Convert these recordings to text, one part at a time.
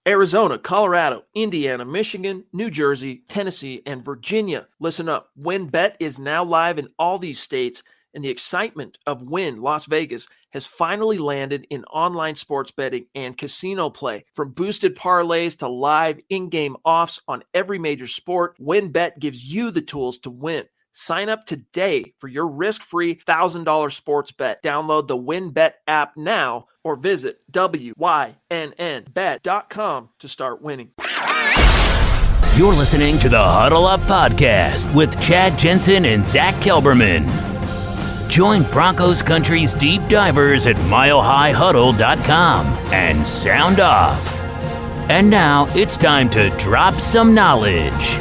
Arizona, Colorado, Indiana, Michigan, New Jersey, Tennessee, and Virginia. Listen up. WynnBET is now live in all these states, and the excitement of Wynn Las Vegas has finally landed in online sports betting and casino play. From boosted parlays to live in-game offs on every major sport, WynnBET gives you the tools to win. Sign up today for your risk-free $1,000 sports bet. Download the WynnBET app now or visit wynnbet.com to start winning. You're listening to the Huddle Up Podcast with Chad Jensen and Zack Kelberman. Join Broncos Country's deep divers at milehighhuddle.com and sound off. And now it's time to drop some knowledge.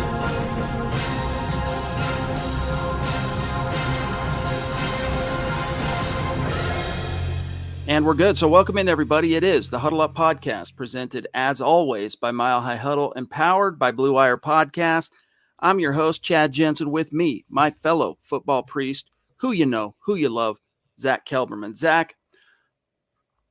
And we're good. So welcome in, everybody. It is the Huddle Up Podcast, presented as always by Mile High Huddle and powered by Blue Wire Podcast. I'm your host, Chad Jensen. With me, my fellow football priest, who you know, who you love, Zack Kelberman. Zack,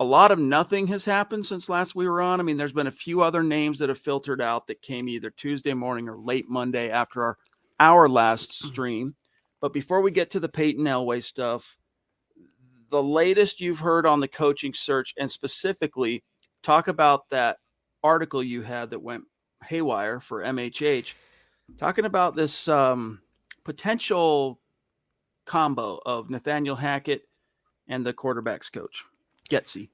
a lot of nothing has happened since last we were on. I mean, there's been a few other names that have filtered out that came either Tuesday morning or late Monday after our last stream. But before we get to the Peyton Elway stuff, the latest you've heard on the coaching search, and specifically talk about that article you had that went haywire for MHH, talking about this potential combo of Nathaniel Hackett and the quarterback's coach, Getsy.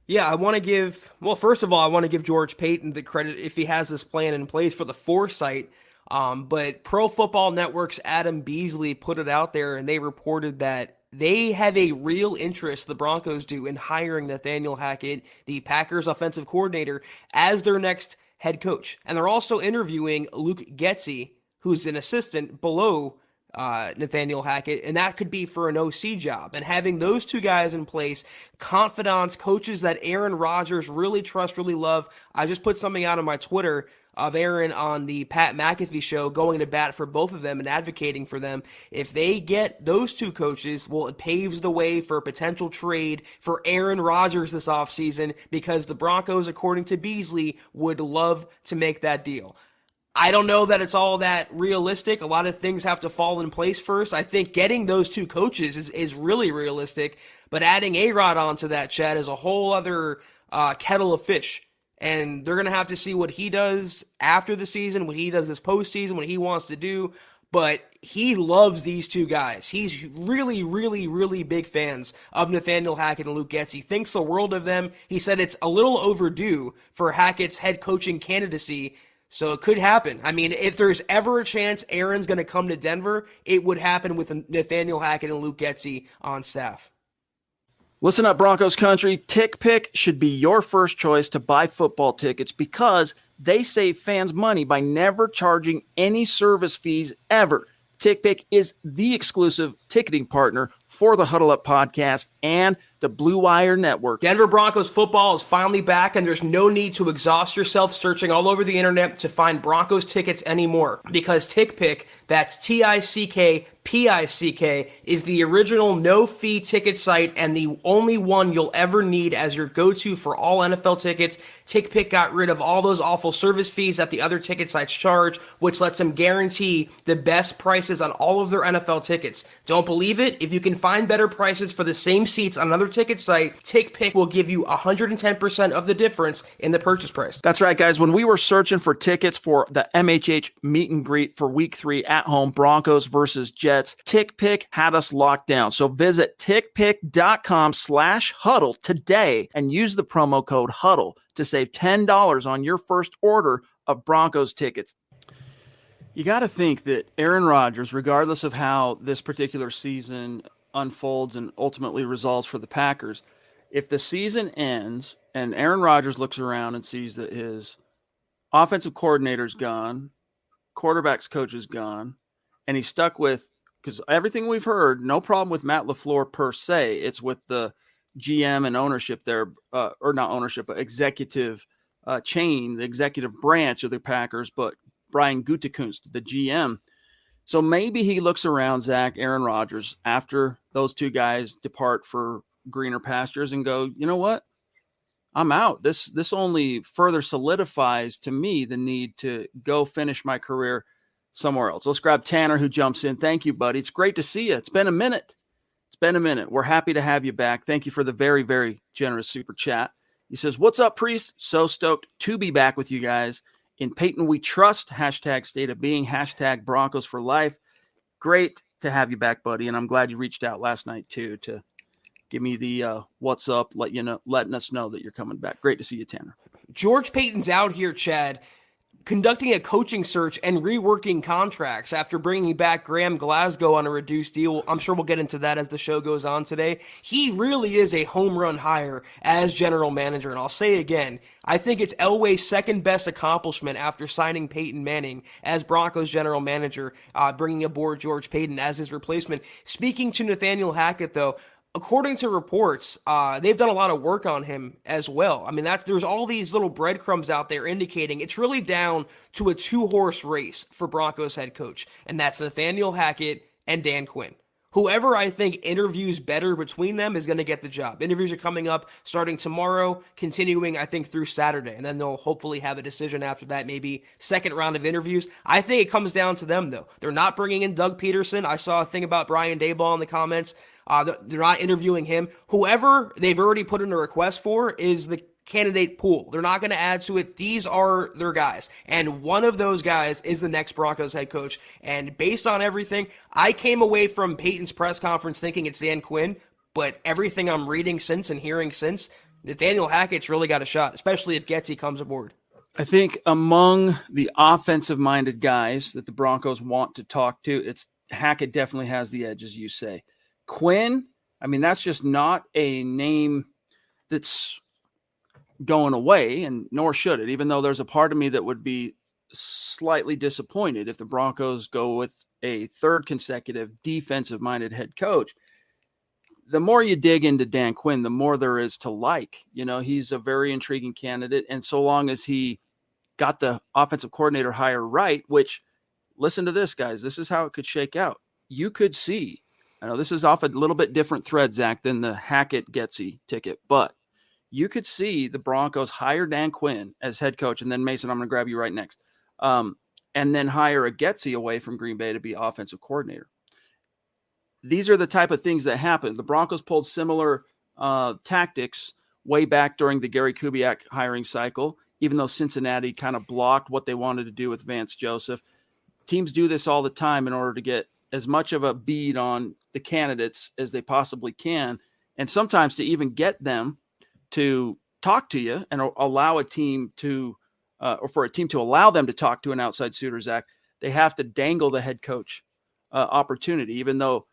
Yeah, I want to give, well, first of all, I want to give George Peyton the credit if he has this plan in place for the foresight. But Pro Football Network's Adam Beasley put it out there, and they reported that they have a real interest, the Broncos do, in hiring Nathaniel Hackett, the Packers offensive coordinator, as their next head coach. And they're also interviewing Luke Getsy, who's an assistant below Nathaniel Hackett, and that could be for an OC job. And having those two guys in place, confidants, coaches that Aaron Rodgers really trusts, really love. I just put something out on my Twitter of Aaron on the Pat McAfee show going to bat for both of them and advocating for them. If they get those two coaches, well, it paves the way for a potential trade for Aaron Rodgers this offseason, because the Broncos, according to Beasley, would love to make that deal. I don't know that it's all that realistic. A lot of things have to fall in place first. I think getting those two coaches is really realistic, but adding A-Rod onto that, Chad, is a whole other kettle of fish. And they're going to have to see what he does after the season, what he does this postseason, what he wants to do. But he loves these two guys. He's really, really, really big fans of Nathaniel Hackett and Luke Getsy. Thinks the world of them. He said it's a little overdue for Hackett's head coaching candidacy, so it could happen. I mean, if there's ever a chance Aaron's going to come to Denver, it would happen with Nathaniel Hackett and Luke Getsy on staff. Listen up, Broncos country. TickPick should be your first choice to buy football tickets because they save fans money by never charging any service fees ever. TickPick is the exclusive ticketing partner for the Huddle Up Podcast and the Blue Wire Network. Denver Broncos football is finally back, and there's no need to exhaust yourself searching all over the internet to find Broncos tickets anymore, because TickPick, that's TickPick, is the original no-fee ticket site and the only one you'll ever need as your go-to for all NFL tickets. TickPick got rid of all those awful service fees that the other ticket sites charge, which lets them guarantee the best prices on all of their NFL tickets. Don't believe it? If you can find better prices for the same seats on another ticket site, TickPick will give you 110% of the difference in the purchase price. That's right, guys. When we were searching for tickets for the MHH meet and greet for Week 3 at home, Broncos versus Jets, TickPick had us locked down. So visit tickpick.com/huddle today and use the promo code HUDDLE to save $10 on your first order of Broncos tickets. You got to think that Aaron Rodgers, regardless of how this particular season unfolds and ultimately resolves for the Packers, if the season ends and Aaron Rodgers looks around and sees that his offensive coordinator's gone, quarterback's coach is gone, and he's stuck with, because everything we've heard, no problem with Matt LaFleur per se, it's with the GM and ownership there, or not ownership, but executive chain, the executive branch of the Packers, but Brian Gutekunst, the GM. So maybe he looks around, Zach, Aaron Rodgers, after those two guys depart for greener pastures and go, you know what? I'm out. This only further solidifies to me the need to go finish my career somewhere else. Let's grab Tanner, who jumps in. Thank you, buddy. It's great to see you. It's been a minute. We're happy to have you back. Thank you for the very, very generous super chat. He says, "What's up, Priest? So stoked to be back with you guys. In Peyton, we trust. Hashtag state of being. Hashtag Broncos for life. Great to have you back, buddy. And I'm glad you reached out last night, too, to give me the what's up, letting us know that you're coming back. Great to see you, Tanner." George Payton's out here, Chad, conducting a coaching search and reworking contracts after bringing back Graham Glasgow on a reduced deal. I'm sure we'll get into that as the show goes on today. He really is a home run hire as general manager. And I'll say again, I think it's Elway's second best accomplishment after signing Peyton Manning as Broncos general manager, bringing aboard George Payton as his replacement. Speaking to Nathaniel Hackett, though, according to reports, they've done a lot of work on him as well. I mean, there's all these little breadcrumbs out there indicating it's really down to a two-horse race for Broncos head coach, and that's Nathaniel Hackett and Dan Quinn. Whoever I think interviews better between them is going to get the job. Interviews are coming up starting tomorrow, continuing, I think, through Saturday, and then they'll hopefully have a decision after that, maybe second round of interviews. I think it comes down to them, though. They're not bringing in Doug Peterson. I saw a thing about Brian Daboll in the comments. They're not interviewing him. Whoever they've already put in a request for is the candidate pool. They're not going to add to it. These are their guys. And one of those guys is the next Broncos head coach. And based on everything, I came away from Peyton's press conference thinking it's Dan Quinn, but everything I'm reading since and hearing since, Nathaniel Hackett's really got a shot, especially if Getsy comes aboard. I think among the offensive-minded guys that the Broncos want to talk to, it's Hackett definitely has the edge, as you say. Quinn, I mean, that's just not a name that's going away, and nor should it, even though there's a part of me that would be slightly disappointed if the Broncos go with a third consecutive defensive-minded head coach. The more you dig into Dan Quinn, the more there is to like. You know, he's a very intriguing candidate, and so long as he got the offensive coordinator hire right, which, listen to this, guys, this is how it could shake out. You could see, I know this is off a little bit different thread, Zach, than the Hackett-Getsy ticket, but you could see the Broncos hire Dan Quinn as head coach, and then, Mason, I'm going to grab you right next, and then hire a Getsy away from Green Bay to be offensive coordinator. These are the type of things that happen. The Broncos pulled similar tactics way back during the Gary Kubiak hiring cycle, even though Cincinnati kind of blocked what they wanted to do with Vance Joseph. Teams do this all the time in order to get as much of a bead on the candidates as they possibly can, and sometimes to even get them to talk to you and allow a team to, or for a team to allow them to talk to an outside suitor, Zach, they have to dangle the head coach opportunity, even though,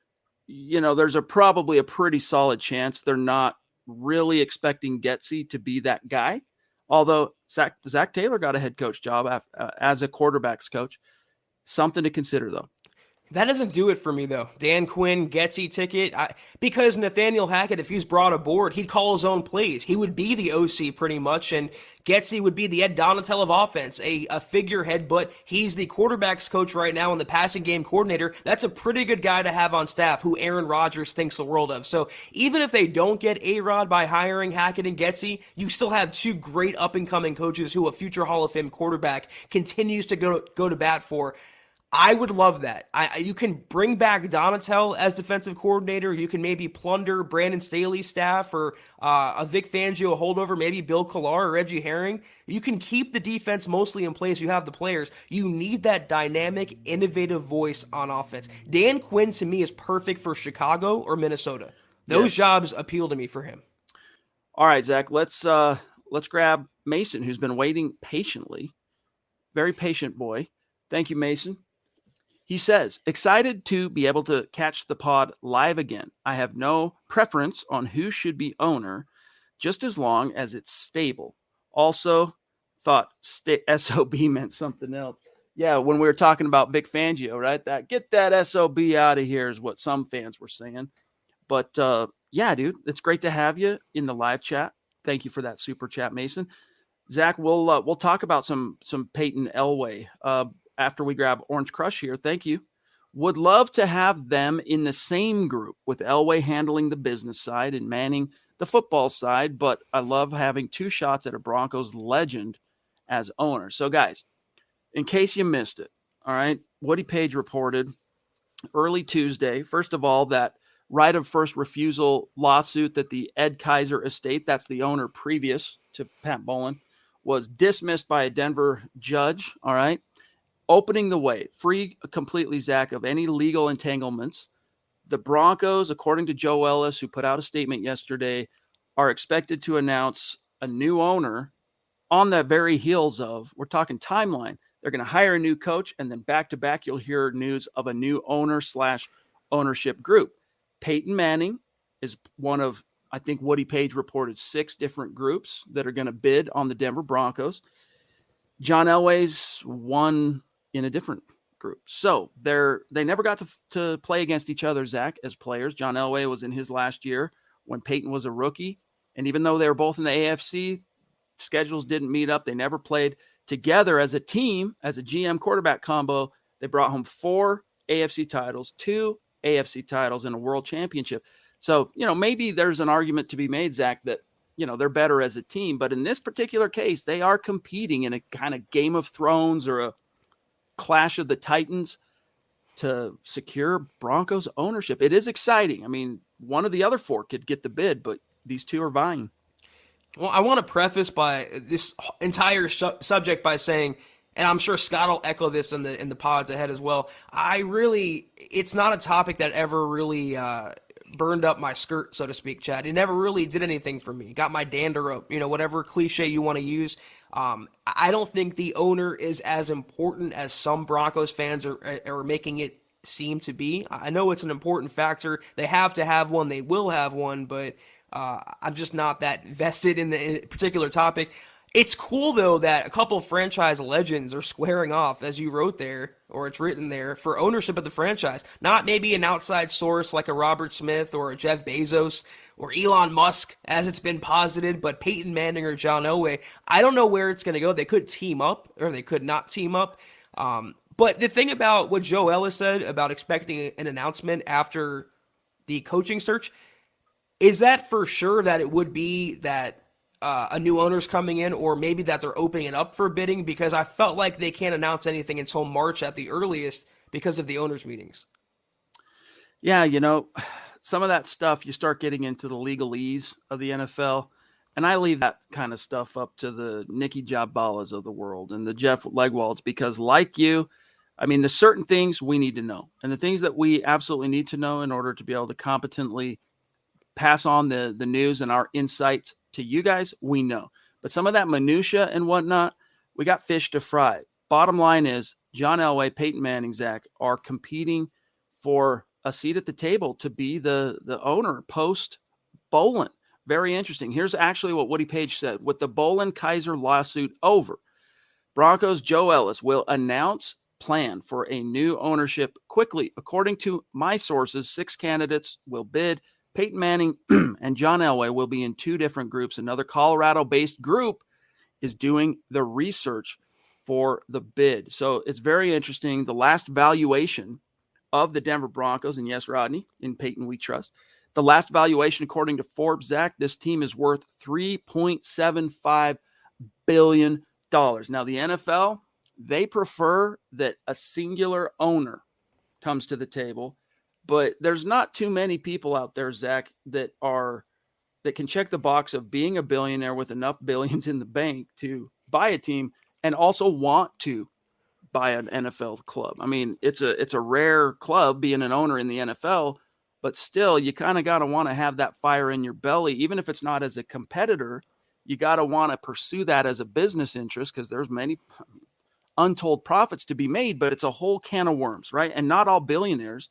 you know, there's probably a pretty solid chance they're not really expecting Getsy to be that guy. Although Zach Taylor got a head coach job as a quarterback's coach. Something to consider, though. That doesn't do it for me, though. Dan Quinn, Getsy ticket. Because Nathaniel Hackett, if he's brought aboard, he'd call his own plays. He would be the OC pretty much, and Getsy would be the Ed Donatel of offense, a figurehead, but he's the quarterback's coach right now and the passing game coordinator. That's a pretty good guy to have on staff who Aaron Rodgers thinks the world of. So even if they don't get A-Rod by hiring Hackett and Getsy, you still have two great up-and-coming coaches who a future Hall of Fame quarterback continues to go to bat for. I would love that. You can bring back Donatel as defensive coordinator. You can maybe plunder Brandon Staley's staff or a Vic Fangio holdover, maybe Bill Collar or Reggie Herring. You can keep the defense mostly in place. You have the players. You need that dynamic, innovative voice on offense. Dan Quinn, to me, is perfect for Chicago or Minnesota. Those jobs appeal to me for him. All right, Zach, let's grab Mason, who's been waiting patiently. Very patient boy. Thank you, Mason. He says, excited to be able to catch the pod live again. I have no preference on who should be owner, just as long as it's stable. Also, thought SOB meant something else. Yeah, when we were talking about Vic Fangio, right? Get that SOB out of here is what some fans were saying. But yeah, dude, it's great to have you in the live chat. Thank you for that super chat, Mason. Zach, we'll talk about some Peyton Elway after we grab Orange Crush here. Thank you. Would love to have them in the same group with Elway handling the business side and Manning the football side, but I love having two shots at a Broncos legend as owner. So, guys, in case you missed it, all right, Woody Page reported early Tuesday, first of all, that right of first refusal lawsuit that the Ed Kaiser estate, that's the owner previous to Pat Bowlen, was dismissed by a Denver judge, all right, opening the way, free completely, Zach, of any legal entanglements. The Broncos, according to Joe Ellis, who put out a statement yesterday, are expected to announce a new owner on the very heels of, we're talking timeline, they're going to hire a new coach, and then back-to-back you'll hear news of a new owner/ownership group. Peyton Manning is one of, I think Woody Page reported, 6 different groups that are going to bid on the Denver Broncos. John Elway's one in a different group. So they never got to play against each other, Zach, as players. John Elway was in his last year when Peyton was a rookie. And even though they were both in the AFC, schedules didn't meet up. They never played together as a team, as a GM quarterback combo. They brought home 4 AFC titles, 2 AFC titles, and a world championship. So, maybe there's an argument to be made, Zach, that, they're better as a team. But in this particular case, they are competing in a kind of Game of Thrones or a Clash of the Titans to secure Broncos ownership. It is exciting. I mean, one of the other 4 could get the bid, but these 2 are vying. Well, I want to preface by this entire subject by saying, and I'm sure Scott will echo this in the pods ahead as well, it's not a topic that ever really burned up my skirt, so to speak, Chad. It never really did anything for me. Got my dander up, whatever cliche you want to use. I don't think the owner is as important as some Broncos fans are making it seem to be. I know it's an important factor. They have to have one. They will have one, but I'm just not that vested in the particular topic. It's cool, though, that a couple of franchise legends are squaring off, as you wrote there, or it's written there, for ownership of the franchise. Not maybe an outside source like a Robert Smith or a Jeff Bezos or Elon Musk, as it's been posited, but Peyton Manning or John Elway. I don't know where it's going to go. They could team up, or they could not team up. But the thing about what Joe Ellis said about expecting an announcement after the coaching search, is that for sure that it would be that a new owner's coming in, or maybe that they're opening it up for bidding? Because I felt like they can't announce anything until March at the earliest because of the owners' meetings. Yeah, some of that stuff, you start getting into the legalese of the NFL, and I leave that kind of stuff up to the Nicky Jabbalas of the world and the Jeff Legwalds, because like you, I mean, there's certain things we need to know, and the things that we absolutely need to know in order to be able to competently pass on the news and our insights to you guys, we know. But some of that minutia and whatnot, we got fish to fry. Bottom line is John Elway, Peyton Manning, Zach, are competing for a seat at the table to be the owner post Bowlen. Very interesting. Here's actually what Woody Page said. With the Bowlen-Kaiser lawsuit over, Broncos Joe Ellis will announce plan for a new ownership quickly. According to my sources, 6 candidates will bid. Peyton Manning and John Elway will be in 2 different groups. Another Colorado-based group is doing the research for the bid. So it's very interesting. The last valuation of the Denver Broncos, and yes, Rodney, in Peyton we trust, the last valuation, according to Forbes, Zach, this team is worth $3.75 billion. Now, the NFL, they prefer that a singular owner comes to the table. But there's not too many people out there, Zach, that can check the box of being a billionaire with enough billions in the bank to buy a team and also want to buy an NFL club. I mean, it's a rare club being an owner in the NFL, but still you kind of got to want to have that fire in your belly, even if it's not as a competitor. You got to want to pursue that as a business interest, because there's many untold profits to be made, but it's a whole can of worms, right? And not all billionaires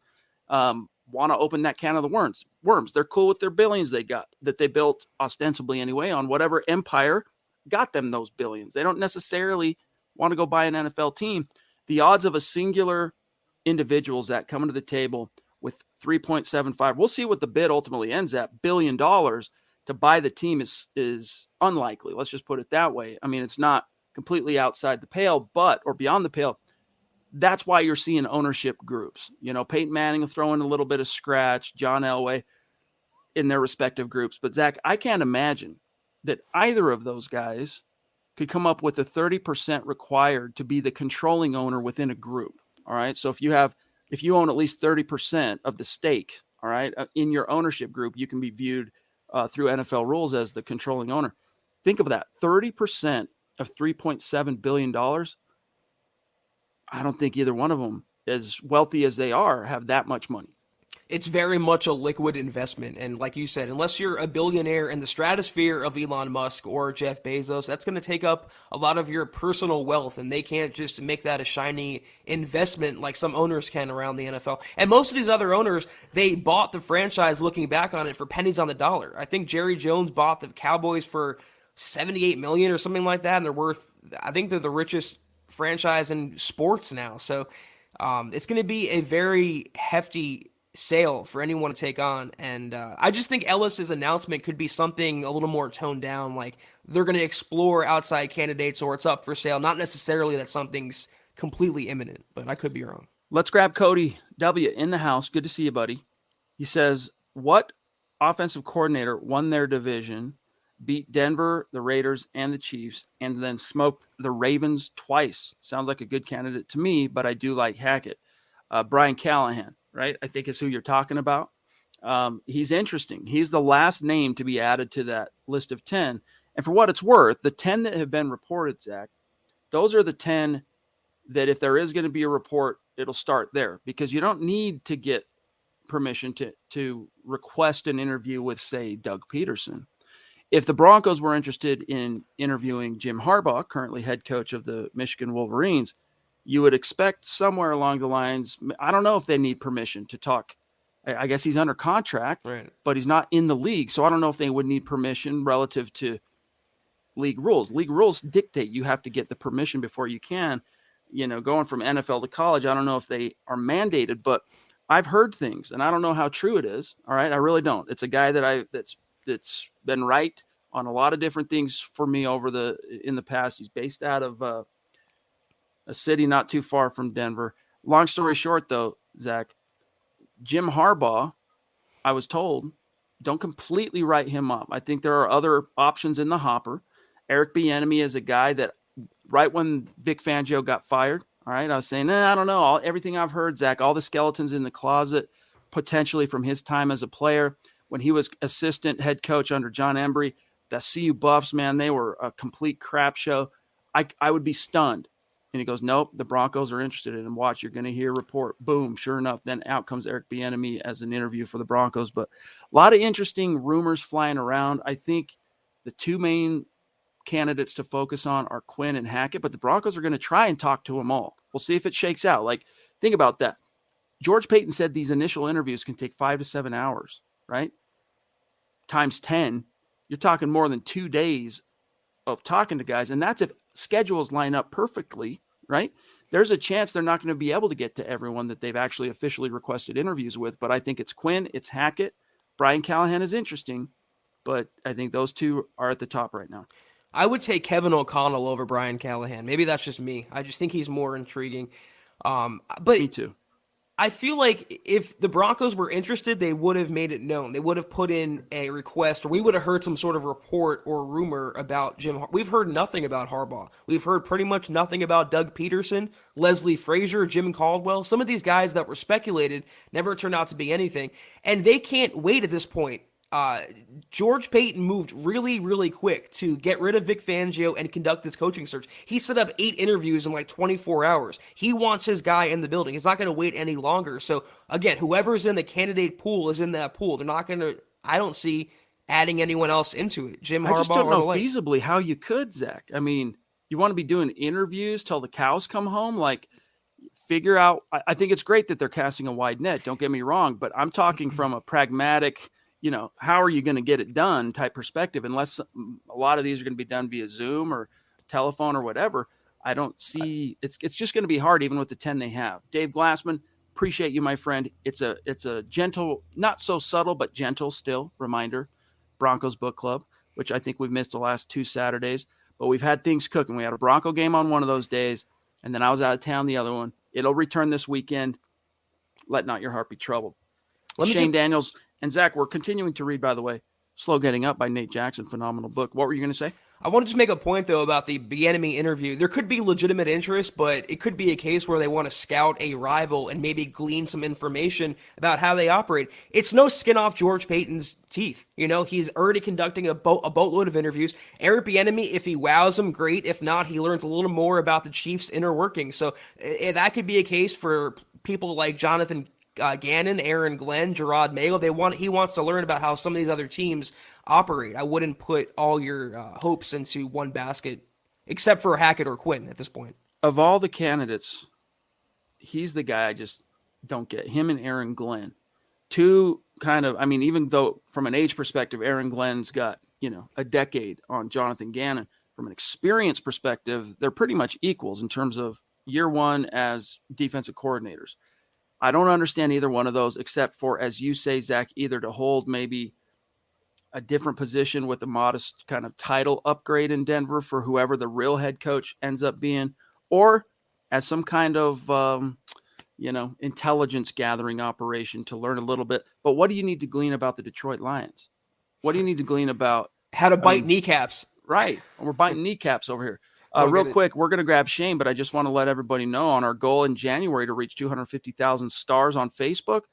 want to open that can of the worms. They're cool with their billions they got, that they built ostensibly anyway on whatever empire got them those billions. They don't necessarily want to go buy an NFL team. The odds of a singular individuals that coming to the table with 3.75, we'll see what the bid ultimately ends at, $1 billion to buy the team is unlikely. Let's just put it that way. I mean, it's not completely outside the pale, or beyond the pale. That's why you're seeing ownership groups. Peyton Manning will throw in a little bit of scratch, John Elway. in their respective groups. But Zach, I can't imagine that either of those guys could come up with the 30% required to be the controlling owner within a group. All right. So if you own at least 30% of the stake, all right, in your ownership group, you can be viewed through NFL rules as the controlling owner. Think of that, 30% of $3.7 billion. I don't think either one of them, as wealthy as they are, have that much money. It's very much a liquid investment. And like you said, unless you're a billionaire in the stratosphere of Elon Musk or Jeff Bezos, that's going to take up a lot of your personal wealth. And they can't just make that a shiny investment like some owners can around the NFL. And most of these other owners, they bought the franchise looking back on it for pennies on the dollar. I think Jerry Jones bought the Cowboys for $78 million or something like that. And they're worth, I think they're the richest franchise in sports now. So it's going to be a very hefty sale for anyone to take on. And I just think Ellis's announcement could be something a little more toned down, like they're going to explore outside candidates or it's up for sale, not necessarily that something's completely imminent, but I could be wrong. Let's grab Cody W. in the house. Good to see you, buddy. He says, what offensive coordinator won their division, beat Denver, the Raiders, and the Chiefs, and then smoked the Ravens twice? Sounds like a good candidate to me, but I do like Hackett. Brian Callahan, right? I think is who you're talking about. He's interesting. He's the last name to be added to that list of 10. And for what it's worth, the 10 that have been reported, Zach, those are the 10 that if there is going to be a report, it'll start there, because you don't need to get permission to request an interview with, say, Doug Peterson. If the Broncos were interested in interviewing Jim Harbaugh, currently head coach of the Michigan Wolverines, you would expect somewhere along the lines, I don't know if they need permission to talk. I guess he's under contract, right, but he's not in the league. So I don't know if they would need permission relative to league rules. League rules dictate you have to get the permission before you can, going from NFL to college. I don't know if they are mandated, but I've heard things and I don't know how true it is. All right. I really don't. It's a guy that's been right on a lot of different things for me in the past. He's based out of a city not too far from Denver. Long story short, though, Zach, Jim Harbaugh, I was told, don't completely write him up. I think there are other options in the hopper. Eric Bieniemy is a guy that right when Vic Fangio got fired, all right, I was saying, I don't know. Everything I've heard, Zach, all the skeletons in the closet, potentially from his time as a player. When he was assistant head coach under John Embry, the CU Buffs, man, they were a complete crap show. I would be stunned. And he goes, nope, the Broncos are interested in him. Watch, you're going to hear a report. Boom, sure enough, then out comes Eric Bieniemy as an interview for the Broncos. But a lot of interesting rumors flying around. I think the two main candidates to focus on are Quinn and Hackett, but the Broncos are going to try and talk to them all. We'll see if it shakes out. Like, think about that. George Peyton said these initial interviews can take 5 to 7 hours, right? Times 10, you're talking more than 2 days of talking to guys. And that's if schedules line up perfectly, right? There's a chance they're not going to be able to get to everyone that they've actually officially requested interviews with. But I think it's Quinn, it's Hackett. Brian Callahan is interesting, but I think those two are at the top right now. I would take Kevin O'Connell over Brian Callahan. Maybe that's just me. I just think he's more intriguing. But me too. I feel like if the Broncos were interested, they would have made it known. They would have put in a request, or we would have heard some sort of report or rumor about Jim. We've heard nothing about Harbaugh. We've heard pretty much nothing about Doug Peterson, Leslie Frazier, Jim Caldwell. Some of these guys that were speculated never turned out to be anything, and they can't wait at this point. George Payton moved really, really quick to get rid of Vic Fangio and conduct his coaching search. He set up 8 interviews in like 24 hours. He wants his guy in the building. He's not going to wait any longer. So again, whoever's in the candidate pool is in that pool. They're not going to, I don't see adding anyone else into it. Jim Harbaugh. I just don't know feasibly how you could, Zach. I mean, you want to be doing interviews till the cows come home? Like, figure out, I think it's great that they're casting a wide net. Don't get me wrong, but I'm talking from a pragmatic, how are you going to get it done type perspective, unless a lot of these are going to be done via Zoom or telephone or whatever. I don't see it's just going to be hard, even with the 10 they have. Dave Glassman, appreciate you, my friend. It's a gentle, not so subtle, but gentle still reminder. Broncos book club, which I think we've missed the last 2 Saturdays, but we've had things cooking. We had a Bronco game on one of those days, and then I was out of town the other one. It'll return this weekend. Let not your heart be troubled. Shane Daniels And Zach, we're continuing to read, by the way, Slow Getting Up by Nate Jackson. Phenomenal book. What were you going to say? I want to just make a point, though, about the Bieniemy interview. There could be legitimate interest, but it could be a case where they want to scout a rival and maybe glean some information about how they operate. It's no skin off George Payton's teeth. He's already conducting a boatload of interviews. Eric Bieniemy, if he wows him, great. If not, he learns a little more about the Chiefs' inner workings. So that could be a case for people like Jonathan Gannon, Aaron Glenn, Gerard Mayo. He wants to learn about how some of these other teams operate. I wouldn't put all your hopes into one basket, except for Hackett or Quinn at this point. Of all the candidates, he's the guy I just don't get. Him and Aaron Glenn. Two kind of, even though from an age perspective, Aaron Glenn's got, a decade on Jonathan Gannon. From an experience perspective, they're pretty much equals in terms of year one as defensive coordinators. I don't understand either one of those, except for, as you say, Zach, either to hold maybe a different position with a modest kind of title upgrade in Denver for whoever the real head coach ends up being, or as some kind of, intelligence gathering operation to learn a little bit. But what do you need to glean about the Detroit Lions? What do you need to glean about how to bite kneecaps? Right. We're biting kneecaps over here. Real quick, we're going to grab Shane, but I just want to let everybody know on our goal in January to reach 250,000 stars on Facebook,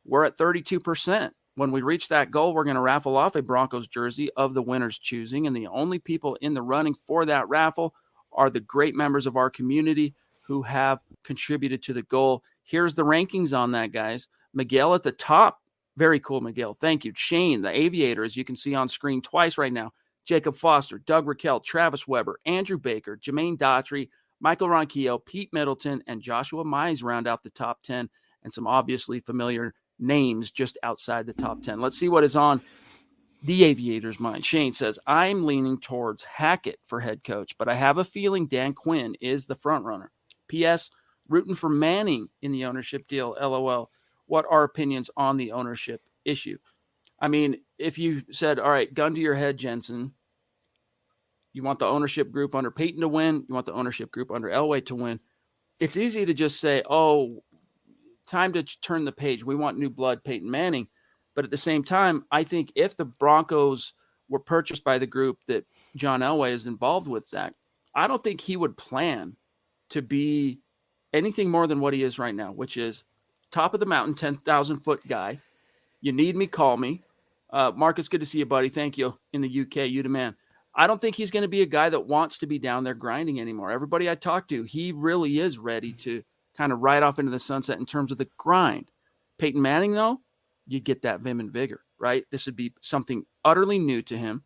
we're at 32%. When we reach that goal, we're going to raffle off a Broncos jersey of the winner's choosing, and the only people in the running for that raffle are the great members of our community who have contributed to the goal. Here's the rankings on that, guys. Miguel at the top. Very cool, Miguel. Thank you. Shane, the aviator, as you can see on screen twice right now. Jacob Foster, Doug Raquel, Travis Weber, Andrew Baker, Jermaine Daughtry, Michael Ronquillo, Pete Middleton, and Joshua Mize round out the top 10, and some obviously familiar names just outside the top 10. Let's see what is on the aviator's mind. Shane says, I'm leaning towards Hackett for head coach, but I have a feeling Dan Quinn is the front runner. P.S. Rooting for Manning in the ownership deal, LOL. What are opinions on the ownership issue? If you said, all right, gun to your head, Jensen, you want the ownership group under Peyton to win, you want the ownership group under Elway to win, it's easy to just say, oh, time to turn the page. We want new blood, Peyton Manning. But at the same time, I think if the Broncos were purchased by the group that John Elway is involved with, Zach, I don't think he would plan to be anything more than what he is right now, which is top of the mountain, 10,000-foot guy. You need me, call me. Marcus, good to see you, buddy. Thank you. In the UK, you the man. I don't think he's going to be a guy that wants to be down there grinding anymore. Everybody I talk to, he really is ready to kind of ride off into the sunset in terms of the grind. Peyton Manning, though, you get that vim and vigor, right? This would be something utterly new to him.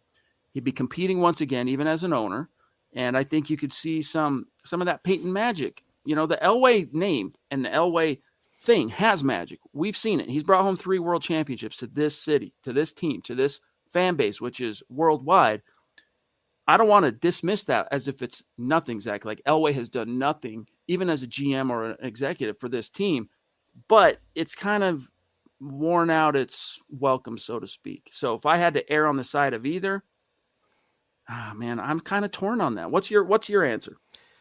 He'd be competing once again, even as an owner. And I think you could see some of that Peyton magic. The Elway name and the Elway thing has magic. We've seen it. He's brought home 3 world championships to this city, to this team, to this fan base, which is worldwide. I don't want to dismiss that as if it's nothing, Zach. Like Elway has done nothing, even as a GM or an executive for this team, but it's kind of worn out its welcome, so to speak. So if I had to err on the side of either, man, I'm kind of torn on that. What's your answer?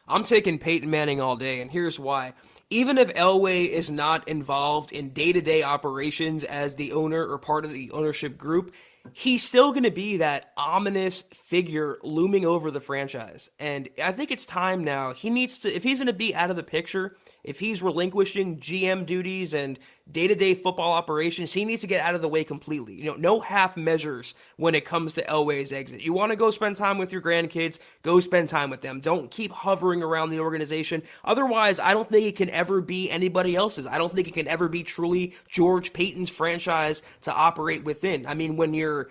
I'm taking Peyton Manning all day, and here's why. Even if Elway is not involved in day-to-day operations as the owner or part of the ownership group, he's still going to be that ominous figure looming over the franchise. And I think it's time now. He needs to, if he's going to be out of the picture, if he's relinquishing GM duties and day-to-day football operations, he needs to get out of the way completely. No half measures when it comes to Elway's exit. You want to go spend time with your grandkids, go spend time with them. Don't keep hovering around the organization. Otherwise, I don't think it can ever be anybody else's. I don't think it can ever be truly George Payton's franchise to operate within. When your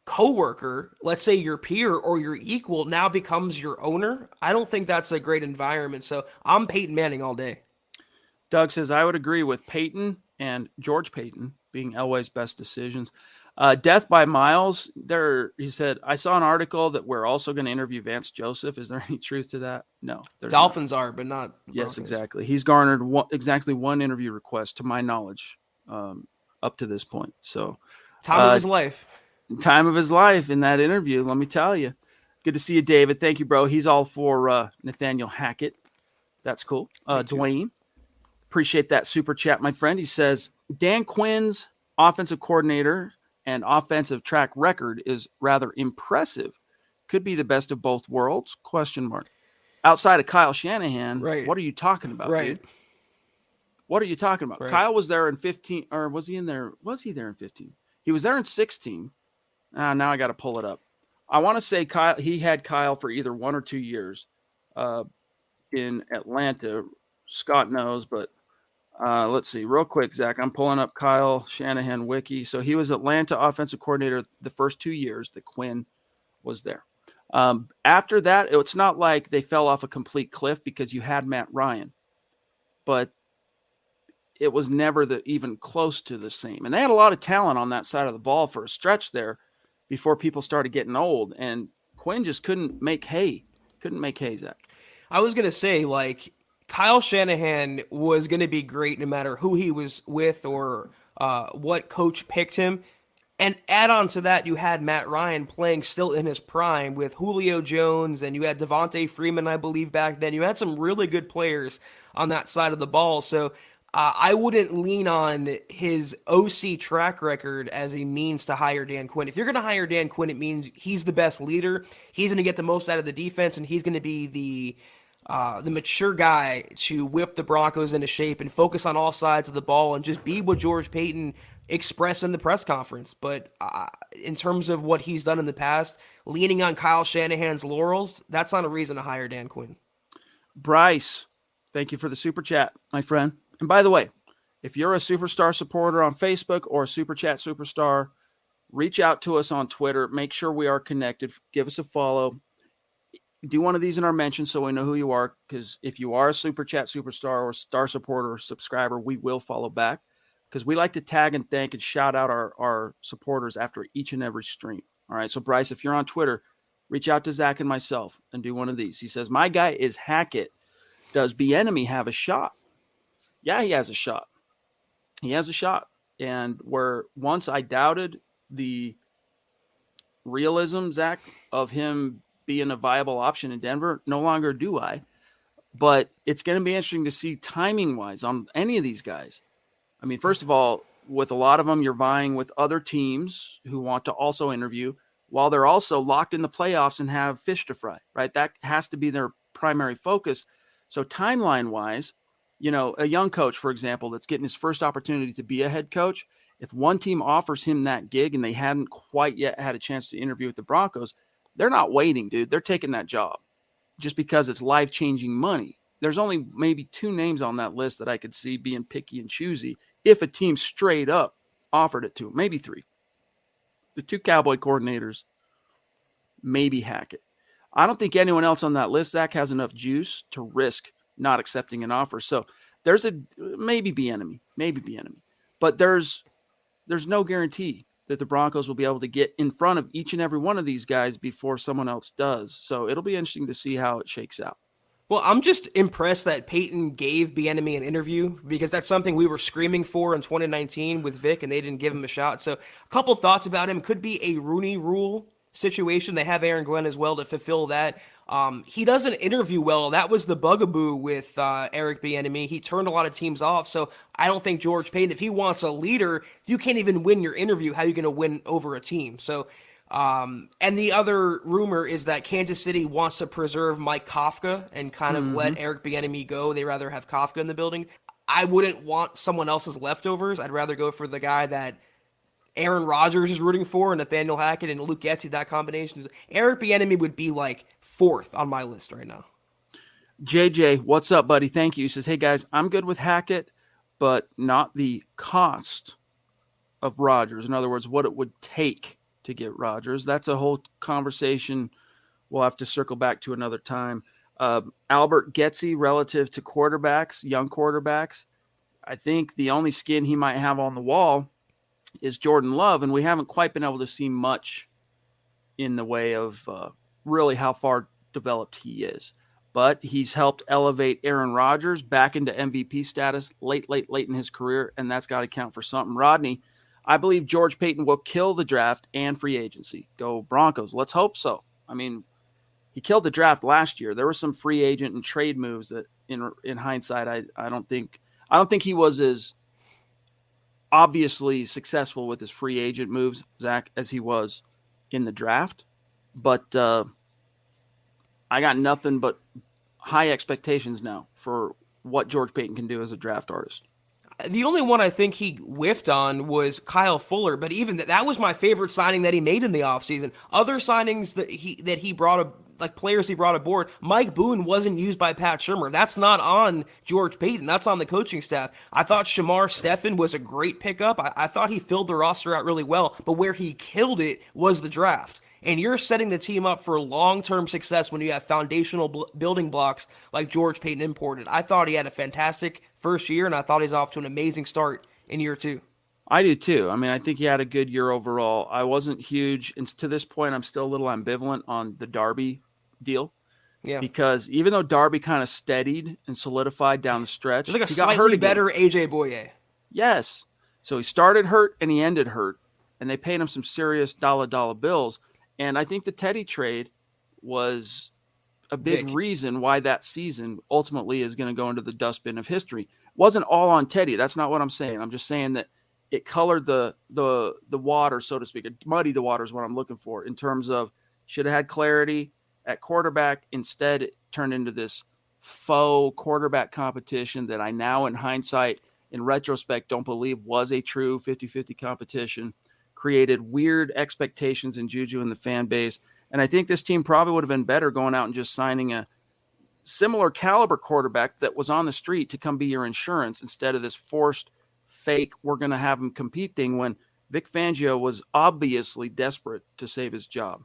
coworker, let's say your peer or your equal, now becomes your owner, I don't think that's a great environment. So I'm Peyton Manning all day. Doug says, I would agree with Peyton and George Payton being Elway's best decisions. Death by Miles, he said, I saw an article that we're also going to interview Vance Joseph. Is there any truth to that? No. Dolphins are, but not Broncos. Yes, exactly. He's garnered exactly one interview request, to my knowledge, up to this point. So time of his life. Time of his life in that interview, let me tell you. Good to see you, David. Thank you, bro. He's all for Nathaniel Hackett. That's cool. Dwayne, appreciate that super chat, my friend. He says, Dan Quinn's offensive coordinator and offensive track record is rather impressive. Could be the best of both worlds? ? Outside of Kyle Shanahan, Right. what are you talking about, Right. dude? What are you talking about? Right. Kyle was there in 15, or was he in there? Was he there in 15? He was there in 16. Now I got to pull it up. I want to say he had Kyle for either 1 or 2 years in Atlanta. Scott knows, but let's see real quick, Zach. I'm pulling up Kyle Shanahan wiki. So he was Atlanta offensive coordinator the first 2 years that Quinn was there. After that, it's not like they fell off a complete cliff because you had Matt Ryan, but it was never even close to the same. And they had a lot of talent on that side of the ball for a stretch there before people started getting old. And Quinn just couldn't make hay. Zach. I was going to say, like, Kyle Shanahan was going to be great no matter who he was with or what coach picked him. And add on to that, you had Matt Ryan playing still in his prime with Julio Jones, and you had Devontae Freeman, I believe, back then. You had some really good players on that side of the ball. So I wouldn't lean on his OC track record as a means to hire Dan Quinn. If you're going to hire Dan Quinn, it means he's the best leader. He's going to get the most out of the defense, and he's going to be the mature guy to whip the Broncos into shape and focus on all sides of the ball and just be what George Peyton expressed in the press conference. But in terms of what he's done in the past, leaning on Kyle Shanahan's laurels, that's not a reason to hire Dan Quinn. Bryce, thank you for the super chat, my friend. And by the way, if you're a Superstar supporter on Facebook or a Super Chat Superstar, reach out to us on Twitter. Make sure we are connected. Give us a follow. Do one of these in our mentions so we know who you are, because if you are a Super Chat Superstar or Star supporter or subscriber, we will follow back, because we like to tag and thank and shout out our supporters after each and every stream. All right, so Bryce, if you're on Twitter, reach out to Zach and myself and do one of these. He says, my guy is Hackett. Does Bieniemy have a shot? Yeah, he has a shot. He has a shot. And where once I doubted the realism, Zach, of him being a viable option in Denver, no longer do I. But it's going to be interesting to see timing-wise on any of these guys. I mean, first of all, with a lot of them, you're vying with other teams who want to also interview while they're also locked in the playoffs and have fish to fry, right? That has to be their primary focus. So timeline-wise, a young coach, for example, that's getting his first opportunity to be a head coach, if one team offers him that gig and they hadn't quite yet had a chance to interview with the Broncos, they're not waiting, dude. They're taking that job just because it's life-changing money. There's only maybe 2 names on that list that I could see being picky and choosy if a team straight up offered it to him. Maybe 3. The 2 Cowboy coordinators, maybe Hackett. I don't think anyone else on that list, Zach, has enough juice to risk not accepting an offer. So there's a maybe Bieniemy. But there's no guarantee that the Broncos will be able to get in front of each and every one of these guys before someone else does. So it'll be interesting to see how it shakes out. Well, I'm just impressed that Peyton gave Bieniemy an interview, because that's something we were screaming for in 2019 with Vic, and they didn't give him a shot. So a couple thoughts about him. Could be a Rooney Rule situation. They have Aaron Glenn as well to fulfill that. He doesn't interview well. That was the bugaboo with Eric Bieniemy. He turned a lot of teams off. So I don't think George Payton, if he wants a leader, if you can't even win your interview, how are you going to win over a team? So, and the other rumor is that Kansas City wants to preserve Mike Kafka and kind of let Eric Bieniemy go. They rather have Kafka in the building. I wouldn't want someone else's leftovers. I'd rather go for the guy that Aaron Rodgers is rooting for, and Nathaniel Hackett and Luke Getsy, that combination. Eric Bieniemy would be like 4th on my list right now. JJ, what's up, buddy? Thank you. He says, hey, guys, I'm good with Hackett, but not the cost of Rodgers. In other words, what it would take to get Rodgers. That's a whole conversation we'll have to circle back to another time. Albert Getsy, relative to quarterbacks, young quarterbacks, I think the only skin he might have on the wall is Jordan Love, and we haven't quite been able to see much in the way of really how far developed he is. But he's helped elevate Aaron Rodgers back into MVP status late in his career, and that's got to count for something. Rodney, I believe George Payton will kill the draft and free agency. Go Broncos. Let's hope so. I mean, he killed the draft last year. There were some free agent and trade moves that in hindsight, I don't think he was as obviously successful with his free agent moves, Zach, as he was in the draft. But I got nothing but high expectations now for what George Payton can do as a draft artist. The only one I think he whiffed on was Kyle Fuller, but even that was my favorite signing that he made in the offseason. Other signings that he brought like players he brought aboard, Mike Boone wasn't used by Pat Shurmur. That's not on George Payton. That's on the coaching staff. I thought Shamar Stephen was a great pickup. I thought he filled the roster out really well, but where he killed it was the draft. And you're setting the team up for long-term success when you have foundational building blocks like George Payton imported. I thought he had a fantastic first year, and I thought he's off to an amazing start in year 2. I do too. I mean, I think he had a good year overall. I wasn't huge, and to this point, I'm still a little ambivalent on the Darby deal. Yeah. Because even though Darby kind of steadied and solidified down the stretch, he's like a he got hurt slightly again. better AJ Boye. Yes. So he started hurt and he ended hurt, and they paid him some serious dollar bills. And I think the Teddy trade was a big reason why that season ultimately is going to go into the dustbin of history. It wasn't all on Teddy. That's not what I'm saying. I'm just saying that it colored the water, so to speak. It muddied the water is what I'm looking for in terms of should have had clarity at quarterback. Instead, it turned into this faux quarterback competition that I now, in hindsight, in retrospect, don't believe was a true 50-50 competition. Created weird expectations and juju in the fan base. And I think this team probably would have been better going out and just signing a similar caliber quarterback that was on the street to come be your insurance instead of this forced fake, we're going to have him compete thing when Vic Fangio was obviously desperate to save his job.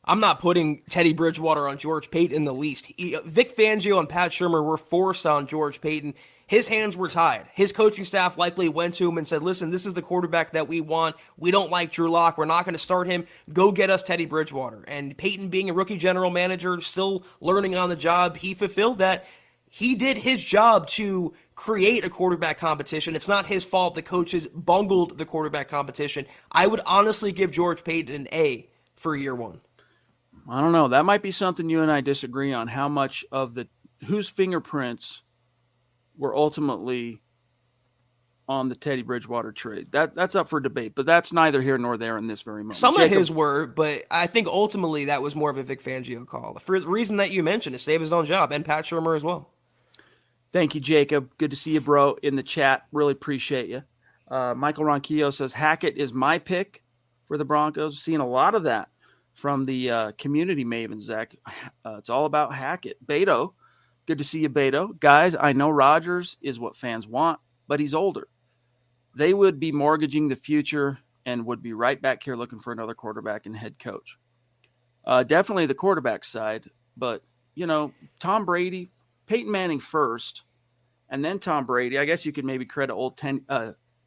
I'm not putting Teddy Bridgewater on George Payton in the least. Vic Fangio and Pat Shurmur were forced on George Payton. His hands were tied. His coaching staff likely went to him and said, listen, this is the quarterback that we want. We don't like Drew Lock. We're not going to start him. Go get us Teddy Bridgewater. And Payton, being a rookie general manager, still learning on the job, he fulfilled that. He did his job to create a quarterback competition. It's not his fault the coaches bungled the quarterback competition. I would honestly give George Payton an A for year 1. I don't know. That might be something you and I disagree on, how much of whose fingerprints were ultimately on the Teddy Bridgewater trade. That's up for debate, but that's neither here nor there in this very moment. Some of his were, but I think ultimately that was more of a Vic Fangio call. For the reason that you mentioned, to save his own job, and Pat Shurmur as well. Thank you, Jacob. Good to see you, bro, in the chat. Really appreciate you. Michael Ronquillo says, Hackett is my pick for the Broncos. Seeing a lot of that from the community mavens, Zach. It's all about Hackett. Beto, good to see you, Beto. Guys, I know Rodgers is what fans want, but he's older. They would be mortgaging the future and would be right back here looking for another quarterback and head coach. Definitely the quarterback side, but, Tom Brady, Peyton Manning first, and then Tom Brady. I guess you could maybe credit old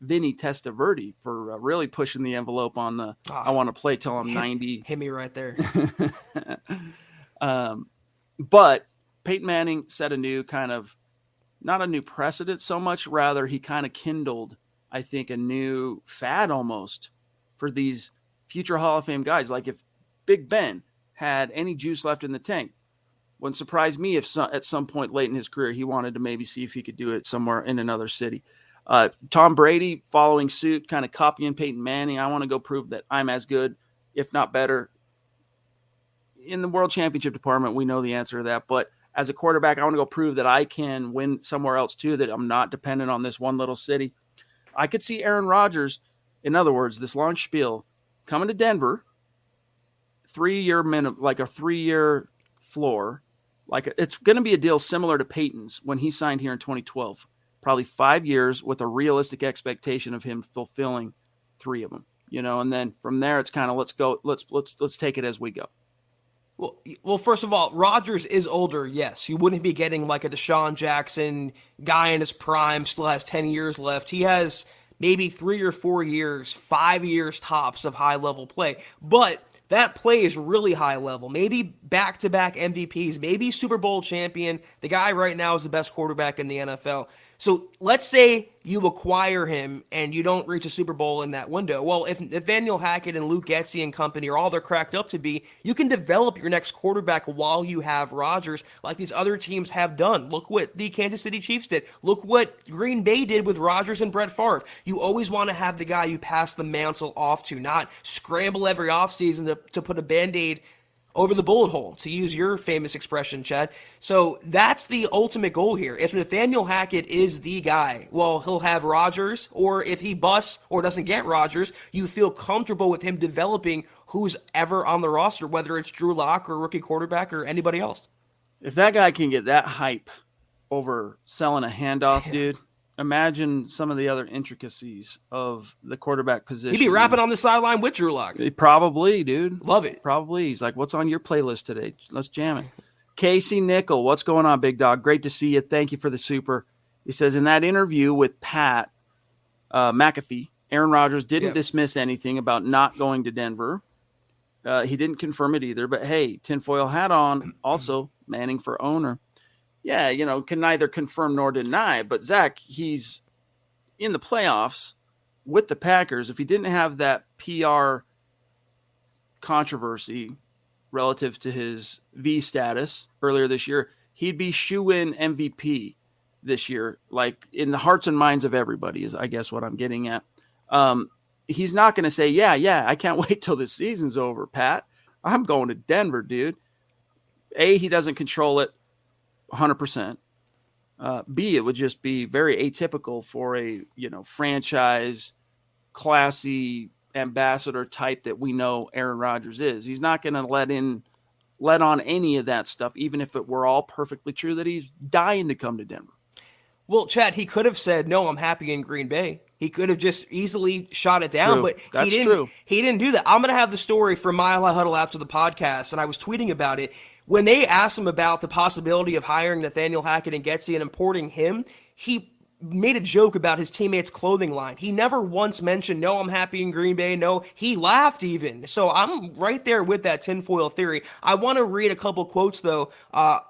Vinny Testaverde for really pushing the envelope on the I want to play till I'm 90. Hit me right there. But Peyton Manning set a new kind of, not a new precedent so much, rather he kind of kindled, I think, a new fad almost for these future Hall of Fame guys. Like if Big Ben had any juice left in the tank, wouldn't surprise me if at some point late in his career he wanted to maybe see if he could do it somewhere in another city. Tom Brady following suit, kind of copying Peyton Manning. I want to go prove that I'm as good, if not better. In the world championship department, we know the answer to that. But as a quarterback, I want to go prove that I can win somewhere else too, that I'm not dependent on this one little city. I could see Aaron Rodgers, in other words, this long spiel, coming to Denver, 3-year minimum, like a 3-year floor. It's going to be a deal similar to Peyton's when he signed here in 2012. Probably 5 years with a realistic expectation of him fulfilling 3 of them, and then from there it's kind of let's take it as we go. Well, first of all, Rodgers is older, yes. You wouldn't be getting like a Deshaun Jackson guy in his prime, still has 10 years left. He has maybe 3 or 4 years, 5 years tops of high-level play. But that play is really high level. Maybe back-to-back MVPs, maybe Super Bowl champion. The guy right now is the best quarterback in the NFL. So let's say you acquire him and you don't reach a Super Bowl in that window. Well, if Nathaniel Hackett and Luke Getsy and company are all they're cracked up to be, you can develop your next quarterback while you have Rodgers, like these other teams have done. Look what the Kansas City Chiefs did. Look what Green Bay did with Rodgers and Brett Favre. You always want to have the guy you pass the mantle off to, not scramble every offseason to put a Band-Aid over the bullet hole, to use your famous expression, Chad. So that's the ultimate goal here. If Nathaniel Hackett is the guy, well, he'll have Rodgers, or if he busts or doesn't get Rodgers, you feel comfortable with him developing who's ever on the roster, whether it's Drew Lock or rookie quarterback or anybody else. If that guy can get that hype over selling a handoff, dude, imagine some of the other intricacies of the quarterback position. He'd be rapping on the sideline with Drew Lock. Probably, dude. Love it. Probably. He's like, what's on your playlist today? Let's jam it. Casey Nickel, what's going on, big dog? Great to see you. Thank you for the super. He says, in that interview with Pat McAfee, Aaron Rodgers didn't dismiss anything about not going to Denver. He didn't confirm it either. But, hey, tinfoil hat on, also Manning for owner. Yeah, can neither confirm nor deny. But, Zach, he's in the playoffs with the Packers. If he didn't have that PR controversy relative to his V status earlier this year, he'd be shoe-in MVP this year, like in the hearts and minds of everybody is, I guess, what I'm getting at. He's not going to say, yeah, I can't wait till the season's over, Pat. I'm going to Denver, dude. A, he doesn't control it 100%. B, it would just be very atypical for a franchise classy ambassador type that we know Aaron Rodgers is. He's not going to let on any of that stuff, even if it were all perfectly true that he's dying to come to Denver. Well, Chad, he could have said, no, I'm happy in Green Bay. He could have just easily shot it down, but he didn't. He didn't do that. I'm going to have the story from Mile High Huddle after the podcast, and I was tweeting about it. When they asked him about the possibility of hiring Nathaniel Hackett and Getsy and importing him, he made a joke about his teammates' clothing line. He never once mentioned, no, I'm happy in Green Bay. No, he laughed even. So I'm right there with that tinfoil theory. I want to read a couple quotes, though,